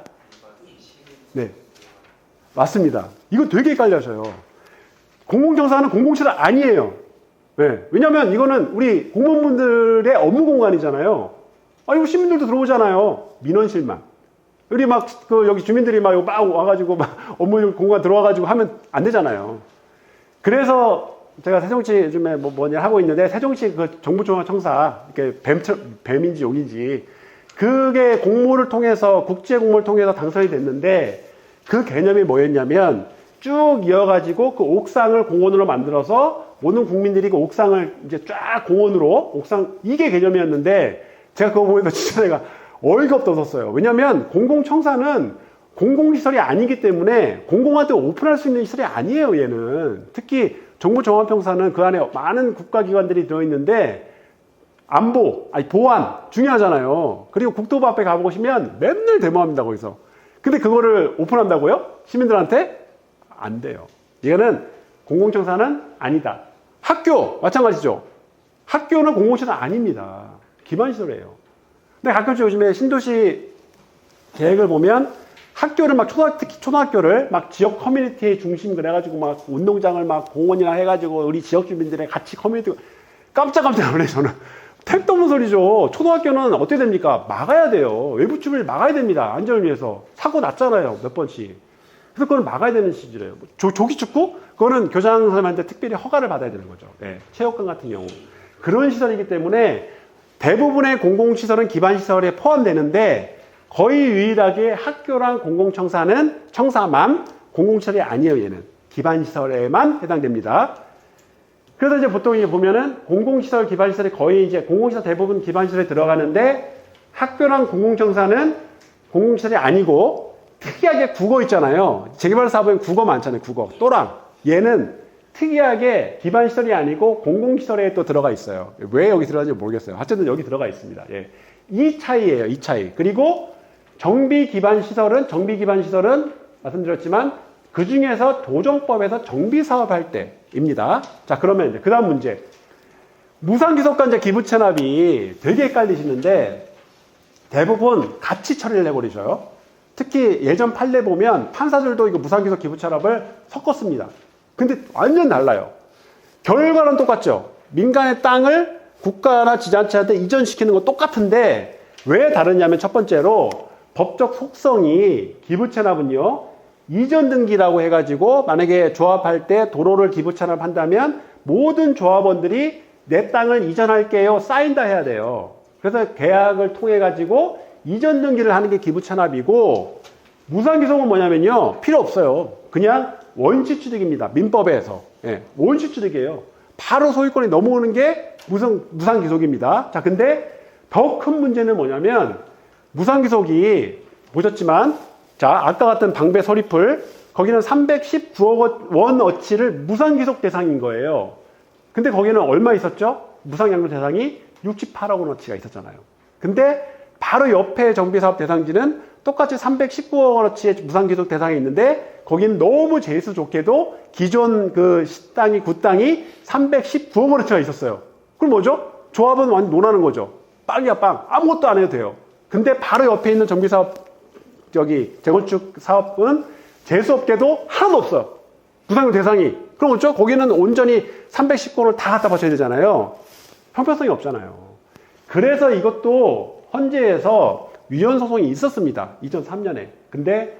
네. 맞습니다. 이거 되게 헷갈려져요. 공공청사는 공공시설 아니에요. 네. 왜냐면 이거는 우리 공무원분들의 업무 공간이잖아요. 이거 시민들도 들어오잖아요. 민원실만. 우리 여기 주민들이 막 와가지고 업무 공간 들어와가지고 하면 안 되잖아요. 그래서 제가 세종시 요즘에 뭐냐 하고 있는데, 세종시 그 정부중앙청사, 이렇게 뱀인지 용인지, 그게 공모를 통해서, 국제 공모를 통해서 당선이 됐는데, 그 개념이 뭐였냐면, 쭉 이어가지고 그 옥상을 공원으로 만들어서 모든 국민들이 그 옥상을 이제 쫙 공원으로, 이게 개념이었는데, 제가 그거 보면서 진짜 내가 어이가 없어졌어요. 왜냐면 공공청사는 공공시설이 아니기 때문에 공공한테 오픈할 수 있는 시설이 아니에요, 얘는. 특히 정부종합청사는 그 안에 많은 국가기관들이 들어있는데 보안 중요하잖아요. 그리고 국토부 앞에 가보시면 맨날 데모합니다, 거기서. 근데 그거를 오픈한다고요? 시민들한테? 안 돼요. 이거는 공공청사는 아니다. 학교 마찬가지죠. 학교는 공공시설 아닙니다. 기반시설이에요. 근데 가끔씩 요즘에 신도시 계획을 보면 학교를 특히 초등학교를 지역 커뮤니티의 중심 그래가지고 운동장을 공원이나 해가지고 우리 지역 주민들의 같이 커뮤니티, 깜짝깜짝 놀래요, 저는. 택도 없는 소리죠. 초등학교는 어떻게 됩니까? 막아야 돼요. 외부 주민을 막아야 됩니다. 안전을 위해서. 사고 났잖아요, 몇 번씩. 그래서 그건 막아야 되는 시절이에요. 조기축구? 그거는 교장 선생님한테 특별히 허가를 받아야 되는 거죠. 체육관 같은 경우. 그런 시설이기 때문에 대부분의 공공시설은 기반시설에 포함되는데, 거의 유일하게 학교랑 공공청사는 청사만 공공시설이 아니에요, 얘는. 기반시설에만 해당됩니다. 그래서 이제 보통 보면은 공공시설, 기반시설이 거의 이제 공공시설 대부분 기반시설에 들어가는데, 학교랑 공공청사는 공공시설이 아니고, 특이하게 국어 있잖아요. 재개발 사업엔 국어 많잖아요, 국어. 또랑. 얘는 특이하게 기반시설이 아니고 공공시설에 또 들어가 있어요. 왜 여기 들어가는지 모르겠어요. 어쨌든 여기 들어가 있습니다. 이 차이예요, 이 차이. 그리고 정비기반시설은 말씀드렸지만 그 중에서 도정법에서 정비사업할 때입니다. 자, 그러면 이제 그 다음 문제. 무상기속관제 기부채납이 되게 헷갈리시는데 대부분 같이 처리를 해버리셔요. 특히 예전 판례 보면 판사들도 이거 무상기속 기부채납을 섞었습니다. 근데 완전 달라요. 결과는 똑같죠. 민간의 땅을 국가나 지자체한테 이전시키는 건 똑같은데 왜 다르냐면 첫 번째로 법적 속성이 기부채납은요, 이전 등기라고 해가지고 만약에 조합할 때 도로를 기부 찬합한다면 모든 조합원들이 내 땅을 이전할게요 사인다 해야 돼요. 그래서 계약을 통해 가지고 이전 등기를 하는 게 기부 찬합이고, 무상기속은 뭐냐면요 필요 없어요. 그냥 원시취득입니다. 민법에서 원시취득이에요. 바로 소유권이 넘어오는 게 무상기속입니다. 자, 근데 더 큰 문제는 뭐냐면 무상기속이 보셨지만, 자, 아까 같은 방배 서리풀 거기는 319억 원어치를 무상기속 대상인 거예요. 근데 거기는 얼마 있었죠? 무상양도 대상이 68억 원어치가 있었잖아요. 근데 바로 옆에 정비사업 대상지는 똑같이 319억 원어치의 무상기속 대상이 있는데 거기는 너무 재수 좋게도 기존 그 시땅이 굿땅이 319억 원어치가 있었어요. 그럼 뭐죠? 조합은 완전 논하는 거죠. 빵이야 빵. 아무것도 안 해도 돼요. 근데 바로 옆에 있는 정비사업 저기 재건축 사업은 재수없게도 하나도 없어요. 무상기속 대상이. 그럼 어쩌죠? 거기는 온전히 319원을 다 갖다 바쳐야 되잖아요. 형평성이 없잖아요. 그래서 이것도 헌재에서 위헌 소송이 있었습니다. 2003년에. 근데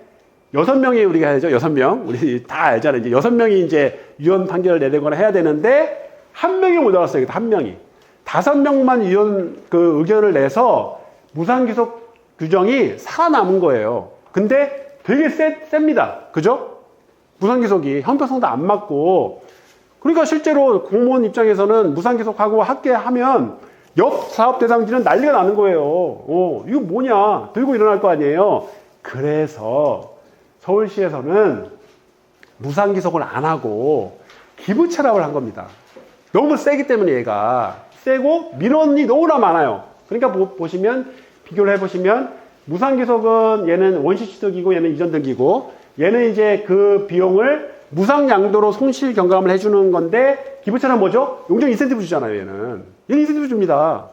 6명이 우리가 해야죠. 6명. 우리 다 알잖아요. 이제 6명이 이제 위헌 판결을 내리거나 해야 되는데 한 명이 못 알았어요. 한 명이. 5명만 위헌 그 의견을 내서 무상기속 규정이 살아남은 거예요. 근데 되게 셉니다. 그죠? 무상기속이 형평성도 안 맞고. 그러니까 실제로 공무원 입장에서는 무상기속하고 합계하면 옆 사업 대상지는 난리가 나는 거예요. 이거 뭐냐 들고 일어날 거 아니에요. 그래서 서울시에서는 무상기속을 안 하고 기부 찬합을 한 겁니다. 너무 세기 때문에 얘가 세고 민원이 너무나 많아요. 그러니까 보시면 비교를 해보시면 무상기속은 얘는 원시취득이고 얘는 이전등기고, 얘는 이제 그 비용을 무상양도로 손실 경감을 해주는 건데, 기부찬은 뭐죠? 용적 인센티브 주잖아요. 얘는 인센티브 줍니다.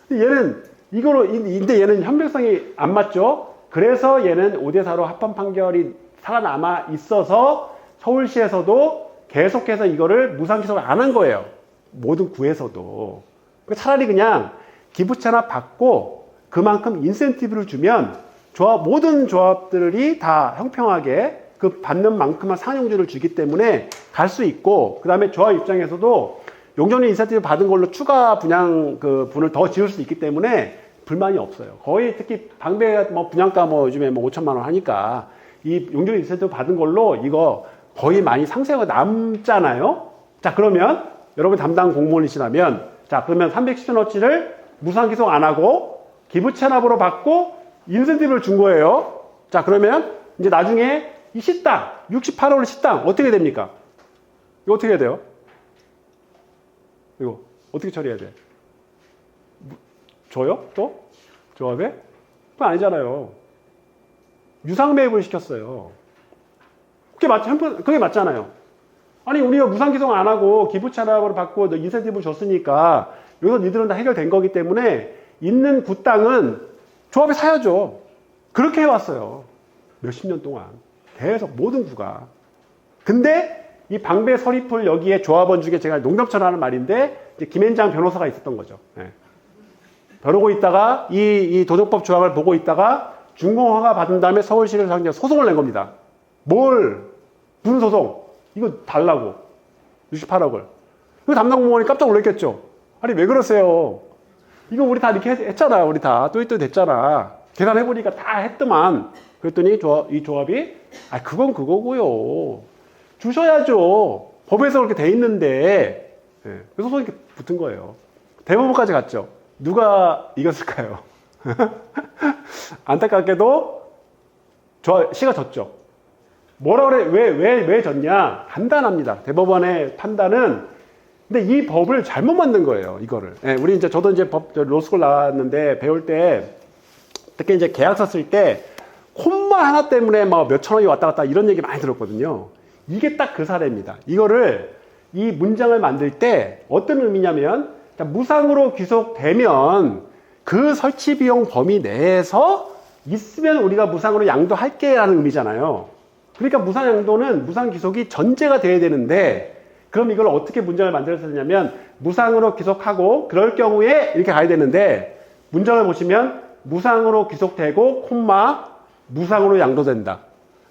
근데 얘는 근데 얘는 형평성이 안 맞죠? 그래서 얘는 5대4로 합헌 판결이 살아남아 있어서 서울시에서도 계속해서 이거를 무상기속을 안 한 거예요. 모든 구에서도. 차라리 그냥 기부찬합 받고 그만큼 인센티브를 주면 모든 조합들이 다 형평하게 그 받는 만큼만 상용주를 주기 때문에 갈 수 있고, 그 다음에 조합 입장에서도 용적률 인센티브 받은 걸로 추가 분양 그 분을 더 지을 수 있기 때문에 불만이 없어요. 거의 특히 방배 분양가 요즘에 5천만 원 하니까 이 용적률 인센티브 받은 걸로 이거 거의 많이 상세가 남잖아요. 자, 그러면 여러분 담당 공무원이시라면, 자, 그러면 310원어치를 무상기속 안 하고 기부 찬합으로 받고 인센티브를 준 거예요. 자, 그러면 이제 나중에 이 시땅 68원 시땅 어떻게 됩니까? 이거 어떻게 해야 돼요? 이거 어떻게 처리해야 돼? 줘요? 또? 조합에? 그건 아니잖아요. 유상매입을 시켰어요. 그게 맞잖아요. 아니, 우리가 무상기속 안 하고 기부 찬합으로 받고 인센티브 줬으니까 여기서 니들은 다 해결된 거기 때문에 있는 구 땅은 조합이 사야죠. 그렇게 해왔어요. 몇십 년 동안. 계속 모든 구가. 근데 이 방배 서리풀 여기에 조합원 중에 제가 농담처럼 하는 말인데, 이제 김앤장 변호사가 있었던 거죠. 네. 벼르고 있다가 이 도정법 조항을 보고 있다가 준공허가 받은 다음에 서울시를 상대로 소송을 낸 겁니다. 무슨 소송? 이거 달라고. 68억을. 이거 담당 공무원이 깜짝 놀랐겠죠. 아니, 왜 그러세요? 이거 우리 다 이렇게 했잖아. 우리 다 또이또이 됐잖아. 계산해보니까 다 했더만. 그랬더니 이 조합이 그건 그거고요. 주셔야죠. 법에서 그렇게 돼 있는데. 네. 그래서 소송이 이렇게 붙은 거예요. 대법원까지 갔죠. 누가 이겼을까요? 안타깝게도 시가 졌죠. 뭐라 그래? 왜 졌냐? 간단합니다. 대법원의 판단은, 근데 이 법을 잘못 만든 거예요, 이거를. 예, 저도 이제 로스쿨 나왔는데, 배울 때, 특히 이제 계약서 쓸 때, 콤마 하나 때문에 몇천 원이 왔다 갔다 이런 얘기 많이 들었거든요. 이게 딱 그 사례입니다. 이 문장을 만들 때 어떤 의미냐면, 무상으로 귀속되면 그 설치 비용 범위 내에서 있으면 우리가 무상으로 양도할게 라는 의미잖아요. 그러니까 무상양도는 무상기속이 전제가 돼야 되는데, 그럼 이걸 어떻게 문장을 만들었냐면, 무상으로 귀속하고 그럴 경우에 이렇게 가야 되는데, 문장을 보시면 무상으로 귀속되고 콤마 무상으로 양도된다.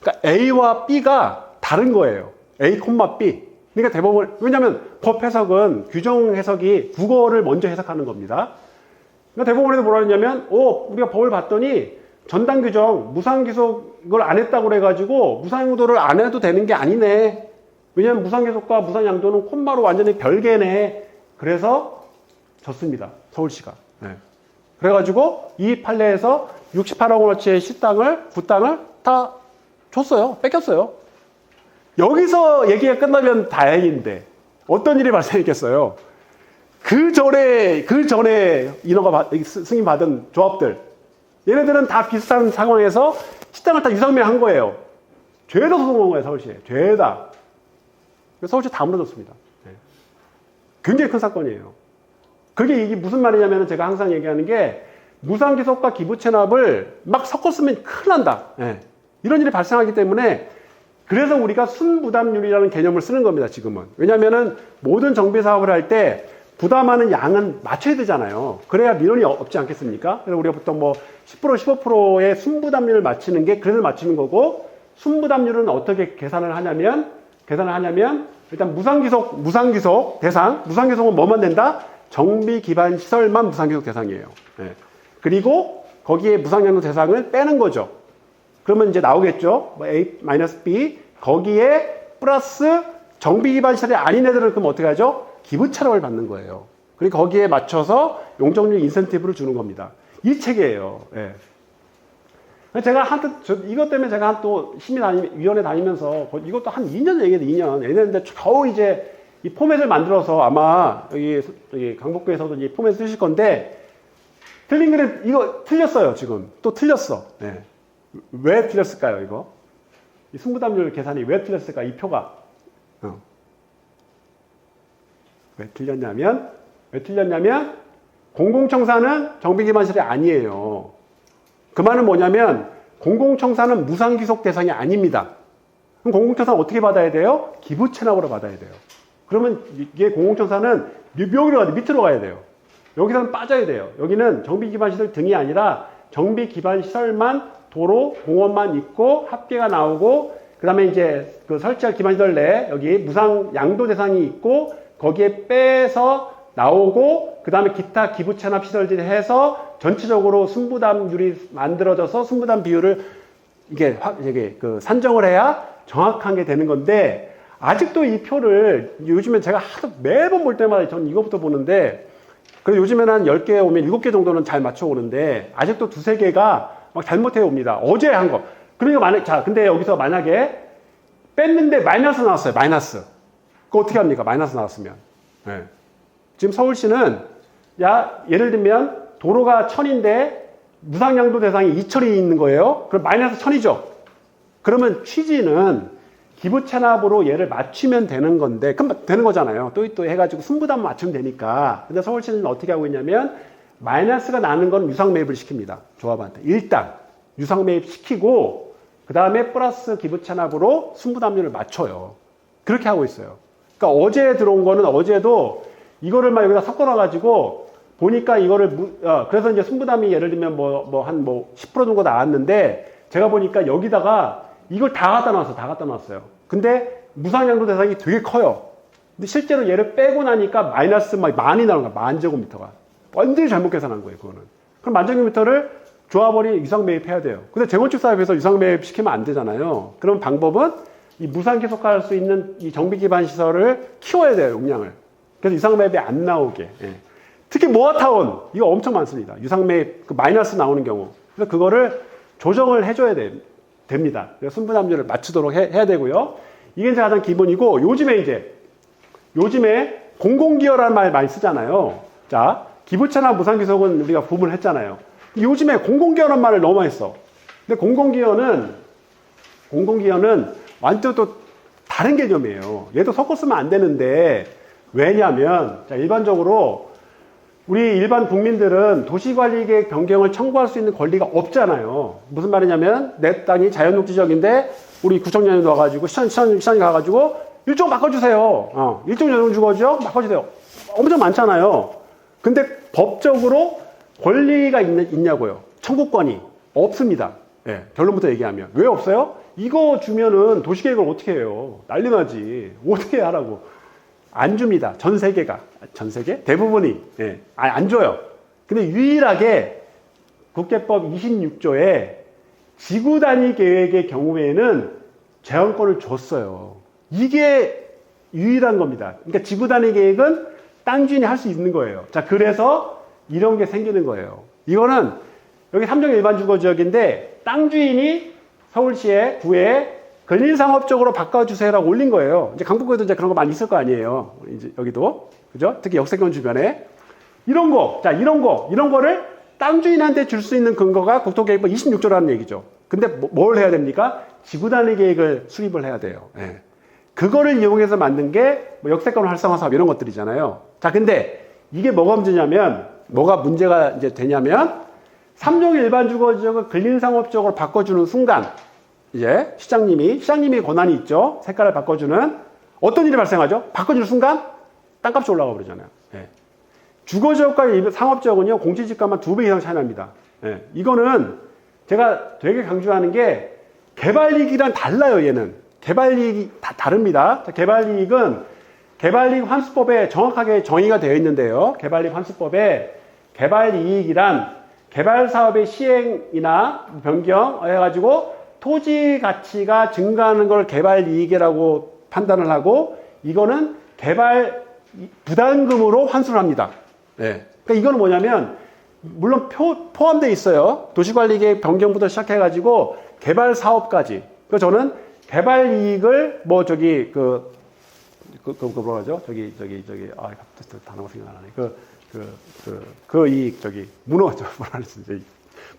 그러니까 A와 B가 다른 거예요. A, B. 그러니까 대법원, 왜냐하면 법 해석은 규정 해석이 국어를 먼저 해석하는 겁니다. 그러니까 대법원에서 뭐라 했냐면, 우리가 법을 봤더니 전당 규정, 무상기속을 안 했다고 그래가지고 무상양도를 안 해도 되는 게 아니네. 왜냐하면 무상기속과 무상양도는 콤마로 완전히 별개네. 그래서 졌습니다. 서울시가. 네. 그래가지고 이 판례에서 68억 원어치의 구땅을 다 줬어요. 뺏겼어요. 여기서 얘기가 끝나면 다행인데 어떤 일이 발생했겠어요? 그 전에 인허가 승인 받은 조합들, 얘네들은 다 비슷한 상황에서 식당을 다 유상매한 거예요. 죄다 소송한 거예요, 서울시에. 죄다. 서울시 다 무너졌습니다. 네. 굉장히 큰 사건이에요. 그게 이게 무슨 말이냐면 제가 항상 얘기하는 게 무상기속과 기부채납을 막 섞었으면 큰일 난다. 네. 이런 일이 발생하기 때문에 그래서 우리가 순부담률이라는 개념을 쓰는 겁니다, 지금은. 왜냐면은 모든 정비 사업을 할 때 부담하는 양은 맞춰야 되잖아요. 그래야 민원이 없지 않겠습니까? 그래서 우리가 보통 뭐 10%, 15%의 순부담률을 맞추는 게 그래서 맞추는 거고, 순부담률은 어떻게 계산을 하냐면 일단 무상기속 대상, 무상기속은 뭐만 된다? 정비 기반 시설만 무상기속 대상이에요. 네. 그리고 거기에 무상양도 대상을 빼는 거죠. 그러면 이제 나오겠죠. A-B 거기에 플러스 정비 기반 시설이 아닌 애들은 그럼 어떻게 하죠? 기부채납을 받는 거예요. 그리고 거기에 맞춰서 용적률 인센티브를 주는 겁니다. 이 체계예요. 예. 이것 때문에 제가 또 심의위원회 다니면서 이것도 한 2년 얘기해요. 2년. 얘네들 겨우 이제 이 포맷을 만들어서 아마 여기 강북구에서도 이 포맷 쓰실 건데 틀린 그림 이거 틀렸어요. 지금 또 틀렸어. 예. 왜 틀렸을까요? 이거 이 순부담률 계산이 왜 틀렸을까? 이 표가 왜 틀렸냐면 공공청사는 정비기반시설이 아니에요. 그 말은 뭐냐면 공공청사는 무상기속 대상이 아닙니다. 그럼 공공청사는 어떻게 받아야 돼요? 기부채납으로 받아야 돼요. 그러면 이게 공공청사는 밑으로 가야 돼요. 여기서는 빠져야 돼요. 여기는 정비기반시설 등이 아니라 정비기반시설만 도로, 공원만 있고 합계가 나오고 그 다음에 이제 그 설치할 기반시설 내에 여기 무상 양도 대상이 있고 거기에 빼서 나오고 그 다음에 기타 기부채납 시설들이 해서 전체적으로 순부담률이 만들어져서 순부담 비율을 이게 산정을 해야 정확한 게 되는 건데 아직도 이 표를 요즘에 제가 하도 매번 볼 때마다 전 이거부터 보는데 그래서 요즘에는 한 10개 오면 7개 정도는 잘 맞춰 오는데 아직도 2-3개가 막 잘못해 옵니다. 어제 한 거. 그러니까 근데 여기서 만약에 뺐는데 마이너스 나왔어요. 마이너스. 그거 어떻게 합니까? 마이너스 나왔으면. 네. 지금 서울시는 예를 들면 도로가 1000인데 무상양도 대상이 2000이 있는 거예요. 그럼 마이너스 1000이죠. 그러면 취지는 기부채납으로 얘를 맞추면 되는 건데 그럼 되는 거잖아요. 또 해가지고 순부담 맞추면 되니까. 근데 서울시는 어떻게 하고 있냐면 마이너스가 나는 건 유상매입을 시킵니다. 조합한테. 일단 유상매입 시키고 그 다음에 플러스 기부채납으로 순부담률을 맞춰요. 그렇게 하고 있어요. 그러니까 어제 들어온 거는 어제도 이거를 막 여기다 섞어놔가지고 보니까 이거를 그래서 이제 순부담이 예를 들면 한 10% 정도 나왔는데 제가 보니까 여기다가 이걸 다 갖다 놨어요. 근데 무상양도 대상이 되게 커요. 근데 실제로 얘를 빼고 나니까 마이너스 많이 나오는 거야. 10,000제곱미터가. 완전히 잘못 계산한 거예요, 그거는. 그럼 10,000제곱미터를 조합원이 유상매입해야 돼요. 근데 재건축 사업에서 유상매입 시키면 안 되잖아요. 그럼 방법은 이 무상계속할 수 있는 이 정비기반 시설을 키워야 돼요, 용량을. 그래서 유상매입이 안 나오게. 예. 특히 모아타운, 이거 엄청 많습니다. 유상매입, 마이너스 나오는 경우. 그래서 그거를 조정을 해줘야 됩니다. 그래서 순부담률을 맞추도록 해야 되고요. 이게 이제 가장 기본이고, 요즘에 공공기여라는 말 많이 쓰잖아요. 자, 기부채납 무상기속은 우리가 구분했잖아요. 요즘에 공공기여라는 말을 너무 많이 써. 근데 공공기여는 완전 또 다른 개념이에요. 얘도 섞었으면 안 되는데, 왜냐면, 자, 일반적으로 우리 일반 국민들은 도시관리계획 변경을 청구할 수 있는 권리가 없잖아요. 무슨 말이냐면 내 땅이 자연녹지지역인데 우리 구청장이 와가지고 시장이 가가지고 일종 바꿔주세요. 일종 자연녹지지역 바꿔주세요. 엄청 많잖아요. 근데 법적으로 권리가 있냐고요. 청구권이 없습니다. 예, 결론부터 얘기하면 왜 없어요? 이거 주면은 도시계획을 어떻게 해요? 난리 나지. 어떻게 하라고. 안 줍니다. 전 세계가. 전 세계? 대부분이. 예. 안 줘요. 근데 유일하게 국계법 26조에 지구 단위 계획의 경우에는 제한권을 줬어요. 이게 유일한 겁니다. 그러니까 지구 단위 계획은 땅 주인이 할 수 있는 거예요. 자, 그래서 이런 게 생기는 거예요. 이거는 여기 삼종 일반 주거 지역인데 땅 주인이 서울시에 구에 근린상업적으로 바꿔주세요라고 올린 거예요. 이제 강북구에도 이제 그런 거 많이 있을 거 아니에요. 이제 여기도. 그죠? 특히 역세권 주변에. 이런 거, 자, 이런 거를 땅 주인한테 줄 수 있는 근거가 국토계획법 26조라는 얘기죠. 근데 뭘 해야 됩니까? 지구 단위 계획을 수립을 해야 돼요. 예. 그거를 이용해서 만든 게 뭐 역세권 활성화 사업 이런 것들이잖아요. 자, 근데 이게 뭐가 문제냐면, 뭐가 문제가 이제 되냐면, 3종 일반 주거 지역을 근린상업적으로 바꿔주는 순간, 이제 시장님이 권한이 있죠. 색깔을 바꿔주는 어떤 일이 발생하죠? 바꿔주는 순간 땅값이 올라가 버리잖아요. 예. 주거지역과 상업지역은요, 공시지가만 2배 이상 차이 납니다. 예. 이거는 제가 되게 강조하는 게 개발이익이랑 달라요, 얘는. 개발이익이 다 다릅니다. 개발이익은 개발이익 환수법에 정확하게 정의가 되어 있는데요. 개발이익 환수법에 개발이익이란 개발사업의 시행이나 변경 해가지고 토지 가치가 증가하는 걸 개발이익이라고 판단을 하고 이거는 개발 부담금으로 환수를 합니다. 네. 그러니까 이거는 뭐냐면 물론 포함되어 있어요. 도시관리계획 변경부터 시작해가지고 개발 사업까지. 그래서 저는 개발 이익을 뭐 저기 뭐라 하죠? 저기 단어가 생각 안 나네. 그 이익 저기 뭐라 하지?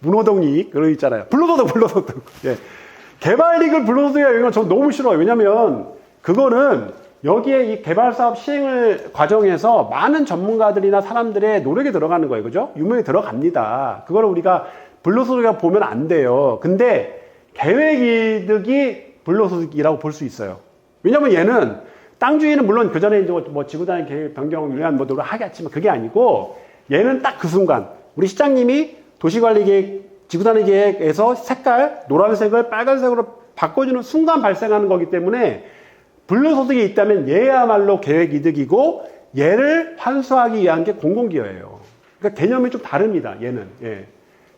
문호동 이익 그런 거 있잖아요. 불로소득. 예. 개발 이익을 불로소득이라고 이건 저 너무 싫어요. 왜냐면 그거는 여기에 이 개발 사업 시행을 과정에서 많은 전문가들이나 사람들의 노력이 들어가는 거예요. 그죠? 유명이 들어갑니다. 그거를 우리가 불로소득이라고 보면 안 돼요. 근데 계획 이득이 불로소득이라고 볼 수 있어요. 왜냐면 얘는 땅 주인은 물론 그 전에 이제 뭐 지구단위 계획 변경을 위한 뭐 노력을 하겠지만 그게 아니고 얘는 딱 그 순간 우리 시장님이 도시관리계획 지구단위 계획에서 색깔 노란색을 빨간색으로 바꿔주는 순간 발생하는 거기 때문에 불로소득이 있다면 얘야말로 계획 이득이고 얘를 환수하기 위한 게 공공기여예요. 그러니까 개념이 좀 다릅니다. 얘는. 예.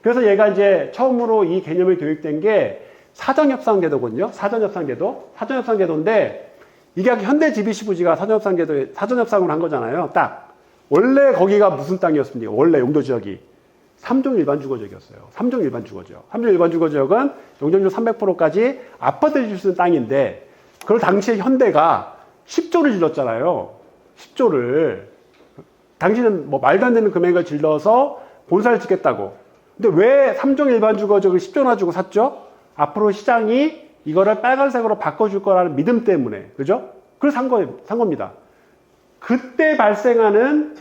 그래서 얘가 이제 처음으로 이 개념이 도입된 게 사전협상제도거든요. 사전협상제도인데 이게 현대 GBC 부지가 사전협상을 한 거잖아요. 딱 원래 거기가 무슨 땅이었습니까? 원래 용도지역이 3종 일반 주거지역이었어요. 3종 일반 주거지역. 3종 일반 주거지역은 용적률 300%까지 아파트를 줄 수 있는 땅인데 그걸 당시에 현대가 10조를 질렀잖아요. 10조를. 당신은 뭐 말도 안 되는 금액을 질러서 본사를 짓겠다고. 근데 왜 3종 일반 주거지역을 10조나 주고 샀죠? 앞으로 시장이 이거를 빨간색으로 바꿔줄 거라는 믿음 때문에. 그죠? 그래서 산 겁니다. 그때 발생하는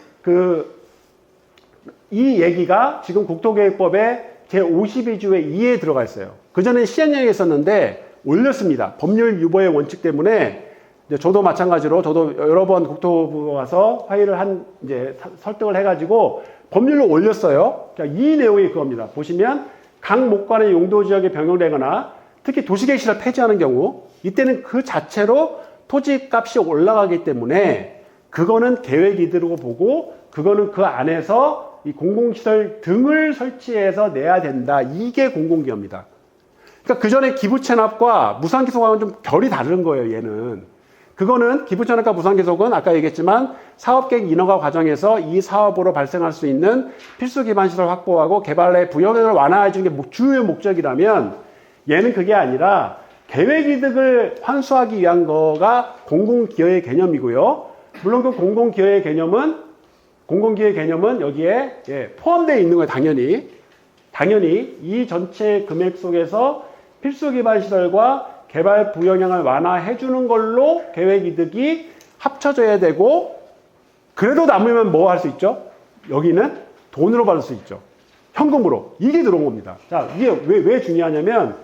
이 얘기가 지금 국토계획법의 제52조의 2에 들어가 있어요. 그전에 시행령에 있었는데 올렸습니다. 법률 유보의 원칙 때문에 저도 마찬가지로 저도 여러 번 국토부에 가서 회의를 이제 설득을 해가지고 법률로 올렸어요. 이 내용이 그겁니다. 보시면 각 목관의 용도 지역이 변경되거나 특히 도시계획 시설 폐지하는 경우 이때는 그 자체로 토지 값이 올라가기 때문에 그거는 계획 이득으로 보고 그거는 그 안에서 이 공공시설 등을 설치해서 내야 된다. 이게 공공기여입니다. 그러니까 그 전에 기부채납과 무상기속하고는 좀 결이 다른 거예요, 얘는. 그거는 기부채납과 무상기속은 아까 얘기했지만 사업계획 인허가 과정에서 이 사업으로 발생할 수 있는 필수 기반 시설 확보하고 개발의 부영향을 완화해 주는 게 주요 목적이라면 얘는 그게 아니라 계획 이득을 환수하기 위한 거가 공공기여의 개념이고요. 물론 그 공공기여의 개념은 여기에 포함되어 있는 거예요, 당연히 이 전체 금액 속에서 필수 기반 시설과 개발 부영향을 완화해 주는 걸로 계획 이득이 합쳐져야 되고 그래도 남으면 뭐 할 수 있죠? 여기는 돈으로 받을 수 있죠. 현금으로. 이게 들어온 겁니다. 자, 이게 왜 중요하냐면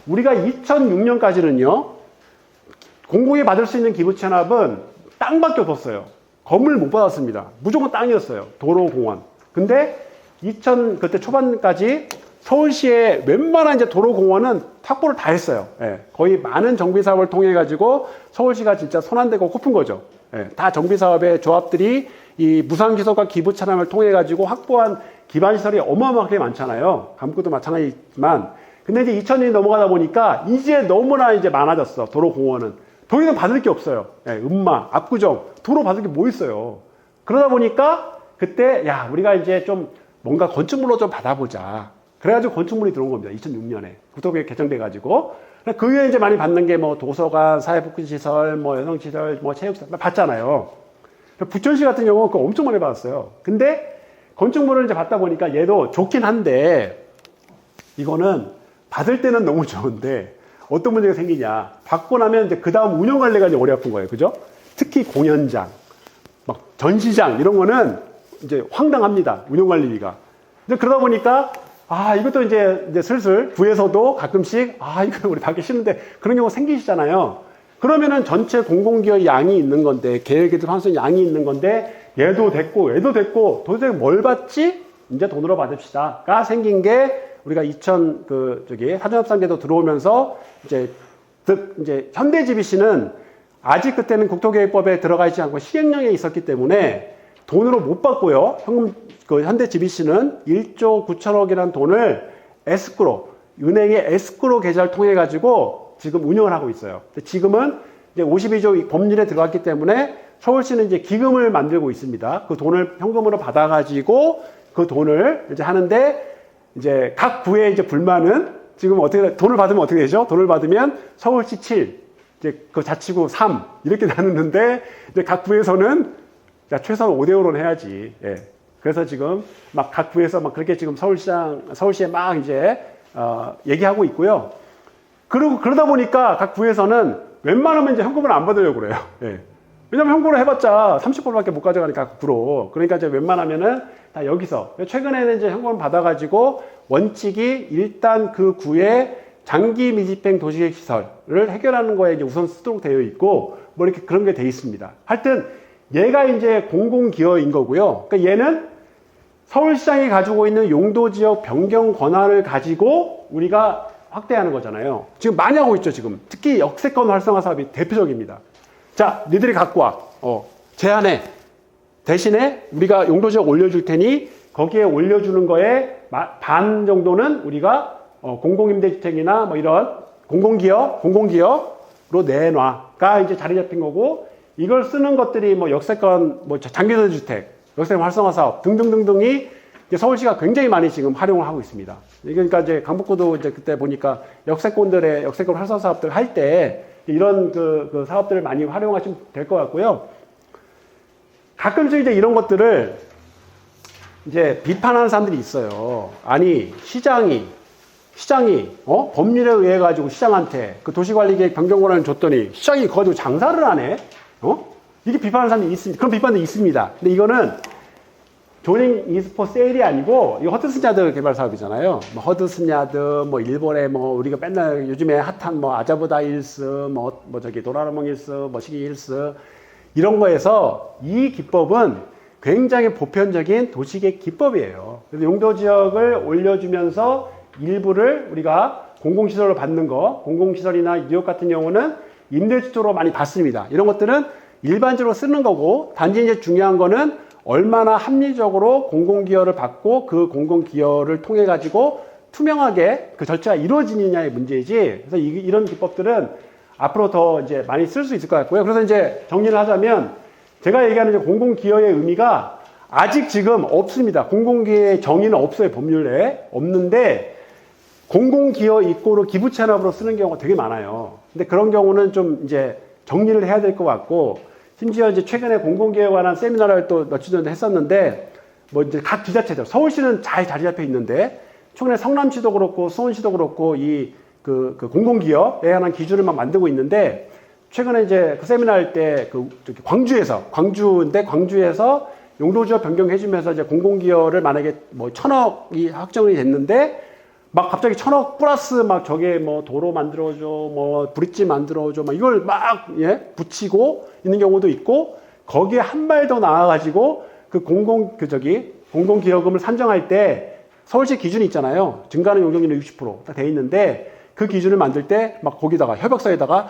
우리가 2006년까지는요. 공공이 받을 수 있는 기부채납은 땅밖에 없었어요. 건물 못 받았습니다. 무조건 땅이었어요. 도로, 공원. 근데 그때 초반까지 서울시의 웬만한 이제 도로, 공원은 확보를 다 했어요. 예, 거의 많은 정비 사업을 통해 가지고 서울시가 진짜 손 안 대고 코푼 거죠. 예, 다 정비 사업의 조합들이 이 무상기소과 기부차량을 통해 가지고 확보한 기반시설이 어마어마하게 많잖아요. 강북구도 마찬가지지만. 근데 이제 2000년이 넘어가다 보니까 이제 너무나 이제 많아졌어. 도로공원은. 더 이상 받을 게 없어요. 예, 음마, 압구정, 도로 받을 게 뭐 있어요. 그러다 보니까 그때 야 우리가 이제 좀 뭔가 건축물로 좀 받아보자. 그래가지고 건축물이 들어온 겁니다. 2006년에 국토부에 개정돼가지고 그 위에 이제 많이 받는 게 뭐 도서관, 사회복지시설, 뭐 여성시설, 뭐 체육시설 받잖아요. 부천시 같은 경우 그거 엄청 많이 받았어요. 근데 건축물을 이제 받다 보니까 얘도 좋긴 한데 이거는 받을 때는 너무 좋은데 어떤 문제가 생기냐? 받고 나면 이제 그 다음 운영 관리가 이제 머리 아픈 거예요, 그죠? 특히 공연장, 막 전시장 이런 거는 이제 황당합니다. 운영 관리비가. 근데 그러다 보니까 이것도 이제 슬슬 구에서도 가끔씩 이거 우리 받기 싫은데 그런 경우가 생기시잖아요. 그러면은 전체 공공기업 양이 있는 건데 계획에도 환수 양이 있는 건데 얘도 됐고 도대체 뭘 받지? 이제 돈으로 받읍시다가 생긴 게 우리가 사전협상제도 들어오면서 이제 현대GBC는 아직 그때는 국토계획법에 들어가 있지 않고 시행령에 있었기 때문에 돈으로 못 받고요. 현대GBC는 1조 9천억이라는 돈을 은행의 에스크로 계좌를 통해 가지고 지금 운영을 하고 있어요. 지금은 이제 52조 법률에 들어갔기 때문에 서울시는 이제 기금을 만들고 있습니다. 그 돈을 현금으로 받아가지고 그 돈을 이제 하는데 이제 각 구의 이제 불만은 지금 돈을 받으면 어떻게 되죠? 돈을 받으면 서울시 7, 이제 그 자치구 3 이렇게 나누는데 이제 각 구에서는 최소한 5대5로는 해야지. 예. 그래서 지금 막 각 구에서 막 그렇게 지금 서울시에 막 이제 얘기하고 있고요. 그리고 그러다 보니까 각 구에서는 웬만하면 이제 현금을 안 받으려고 그래요. 예. 왜냐면 현금으로 해봤자 30%밖에 못 가져가니까 구로. 그러니까 이제 웬만하면은 다 여기서. 최근에는 이제 현금을 받아가지고 원칙이 일단 그 구의 장기 미집행 도시계획 시설을 해결하는 거에 이제 우선 쓰도록 되어 있고 뭐 이렇게 그런 게 되어 있습니다. 하여튼 얘가 이제 공공기여인 거고요. 그러니까 얘는 서울시장이 가지고 있는 용도지역 변경 권한을 가지고 우리가 확대하는 거잖아요. 지금 많이 하고 있죠, 지금. 특히 역세권 활성화 사업이 대표적입니다. 자, 니들이 갖고 와. 제안해. 대신에 우리가 용도지역 올려줄 테니 거기에 올려주는 거에 반 정도는 우리가 공공임대주택이나 뭐 이런 공공기여로 내놔가 이제 자리 잡힌 거고 이걸 쓰는 것들이 뭐 역세권, 뭐 장기소유주택, 역세권 활성화 사업 등등등등이 이제 서울시가 굉장히 많이 지금 활용을 하고 있습니다. 그러니까 이제 강북구도 이제 그때 보니까 역세권 활성화 사업들 할 때 이런 그 사업들을 많이 활용하시면 될 것 같고요. 가끔씩 이제 이런 것들을 이제 비판하는 사람들이 있어요. 아니, 시장이 법률에 의해 가지고 시장한테 그 도시관리계획 변경 권한을 줬더니 시장이 그거 가지고 장사를 하네? 이게 비판하는 사람들이 있습니다. 그런 비판도 있습니다. 근데 이거는 조닝 이스포 세일이 아니고 이거 허드슨 야드 개발 사업이잖아요. 뭐 허드슨 야드, 뭐 일본에 뭐 우리가 맨날 요즘에 핫한 뭐 아자부다 힐스, 뭐 저기 도라라몽 힐스, 뭐 시기 힐스 이런 거에서 이 기법은 굉장히 보편적인 도시계획 기법이에요. 그래서 용도지역을 올려주면서 일부를 우리가 공공시설로 받는 거, 공공시설이나 뉴욕 같은 경우는 임대주택으로 많이 받습니다. 이런 것들은 일반적으로 쓰는 거고 단지 이제 중요한 거는 얼마나 합리적으로 공공기여를 받고 그 공공기여를 통해 가지고 투명하게 그 절차가 이루어지느냐의 문제이지. 그래서 이런 기법들은 앞으로 더 이제 많이 쓸 수 있을 것 같고요. 그래서 이제 정리를 하자면 제가 얘기하는 이제 공공기여의 의미가 아직 지금 없습니다. 공공기여의 정의는 없어요. 법률에 없는데 공공기여 이꼬르 기부채납으로 쓰는 경우가 되게 많아요. 근데 그런 경우는 좀 이제 정리를 해야 될 것 같고 심지어 이제 최근에 공공기여에 관한 세미나를 또 며칠 전에 했었는데 뭐 이제 각 지자체들 서울시는 잘 자리 잡혀 있는데 최근에 성남시도 그렇고 수원시도 그렇고 그 공공기여에 관한 기준을 막 만들고 있는데 최근에 이제 그 세미나 할 때 광주에서 용도지역 변경해주면서 이제 공공기여를 만약에 뭐 1,000억이 확정이 됐는데 막 갑자기 1,000억 플러스 막 저게 뭐 도로 만들어줘, 뭐 브릿지 만들어줘, 막 이걸 막 붙이고 있는 경우도 있고 거기에 한 발 더 나아가지고 공공기여금을 산정할 때 서울시 기준이 있잖아요. 증가하는 용적률이 60%딱 돼 있는데 그 기준을 만들 때 막 거기다가 협약서에다가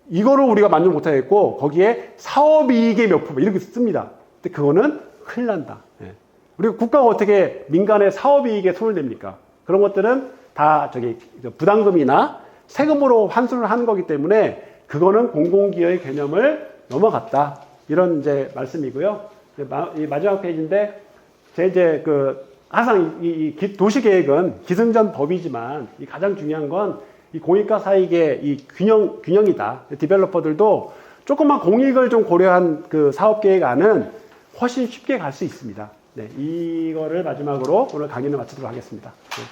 이거를 우리가 만족 못하겠고 거기에 사업이익의 몇 프로 이렇게 씁니다. 근데 그거는 큰일 난다. 예. 우리가 국가가 어떻게 민간의 사업이익에 손을 댑니까? 그런 것들은 다 저기 부담금이나 세금으로 환수를 하는 거기 때문에 그거는 공공기여의 개념을 넘어갔다. 이런 이제 말씀이고요. 이 마지막 페이지인데 제 이제 항상 이 도시계획은 기승전 법이지만 이 가장 중요한 건 이 공익과 사익의 이 균형이다. 디벨로퍼들도 조금만 공익을 좀 고려한 그 사업계획안은 훨씬 쉽게 갈 수 있습니다. 네, 이거를 마지막으로 오늘 강의를 마치도록 하겠습니다. 네.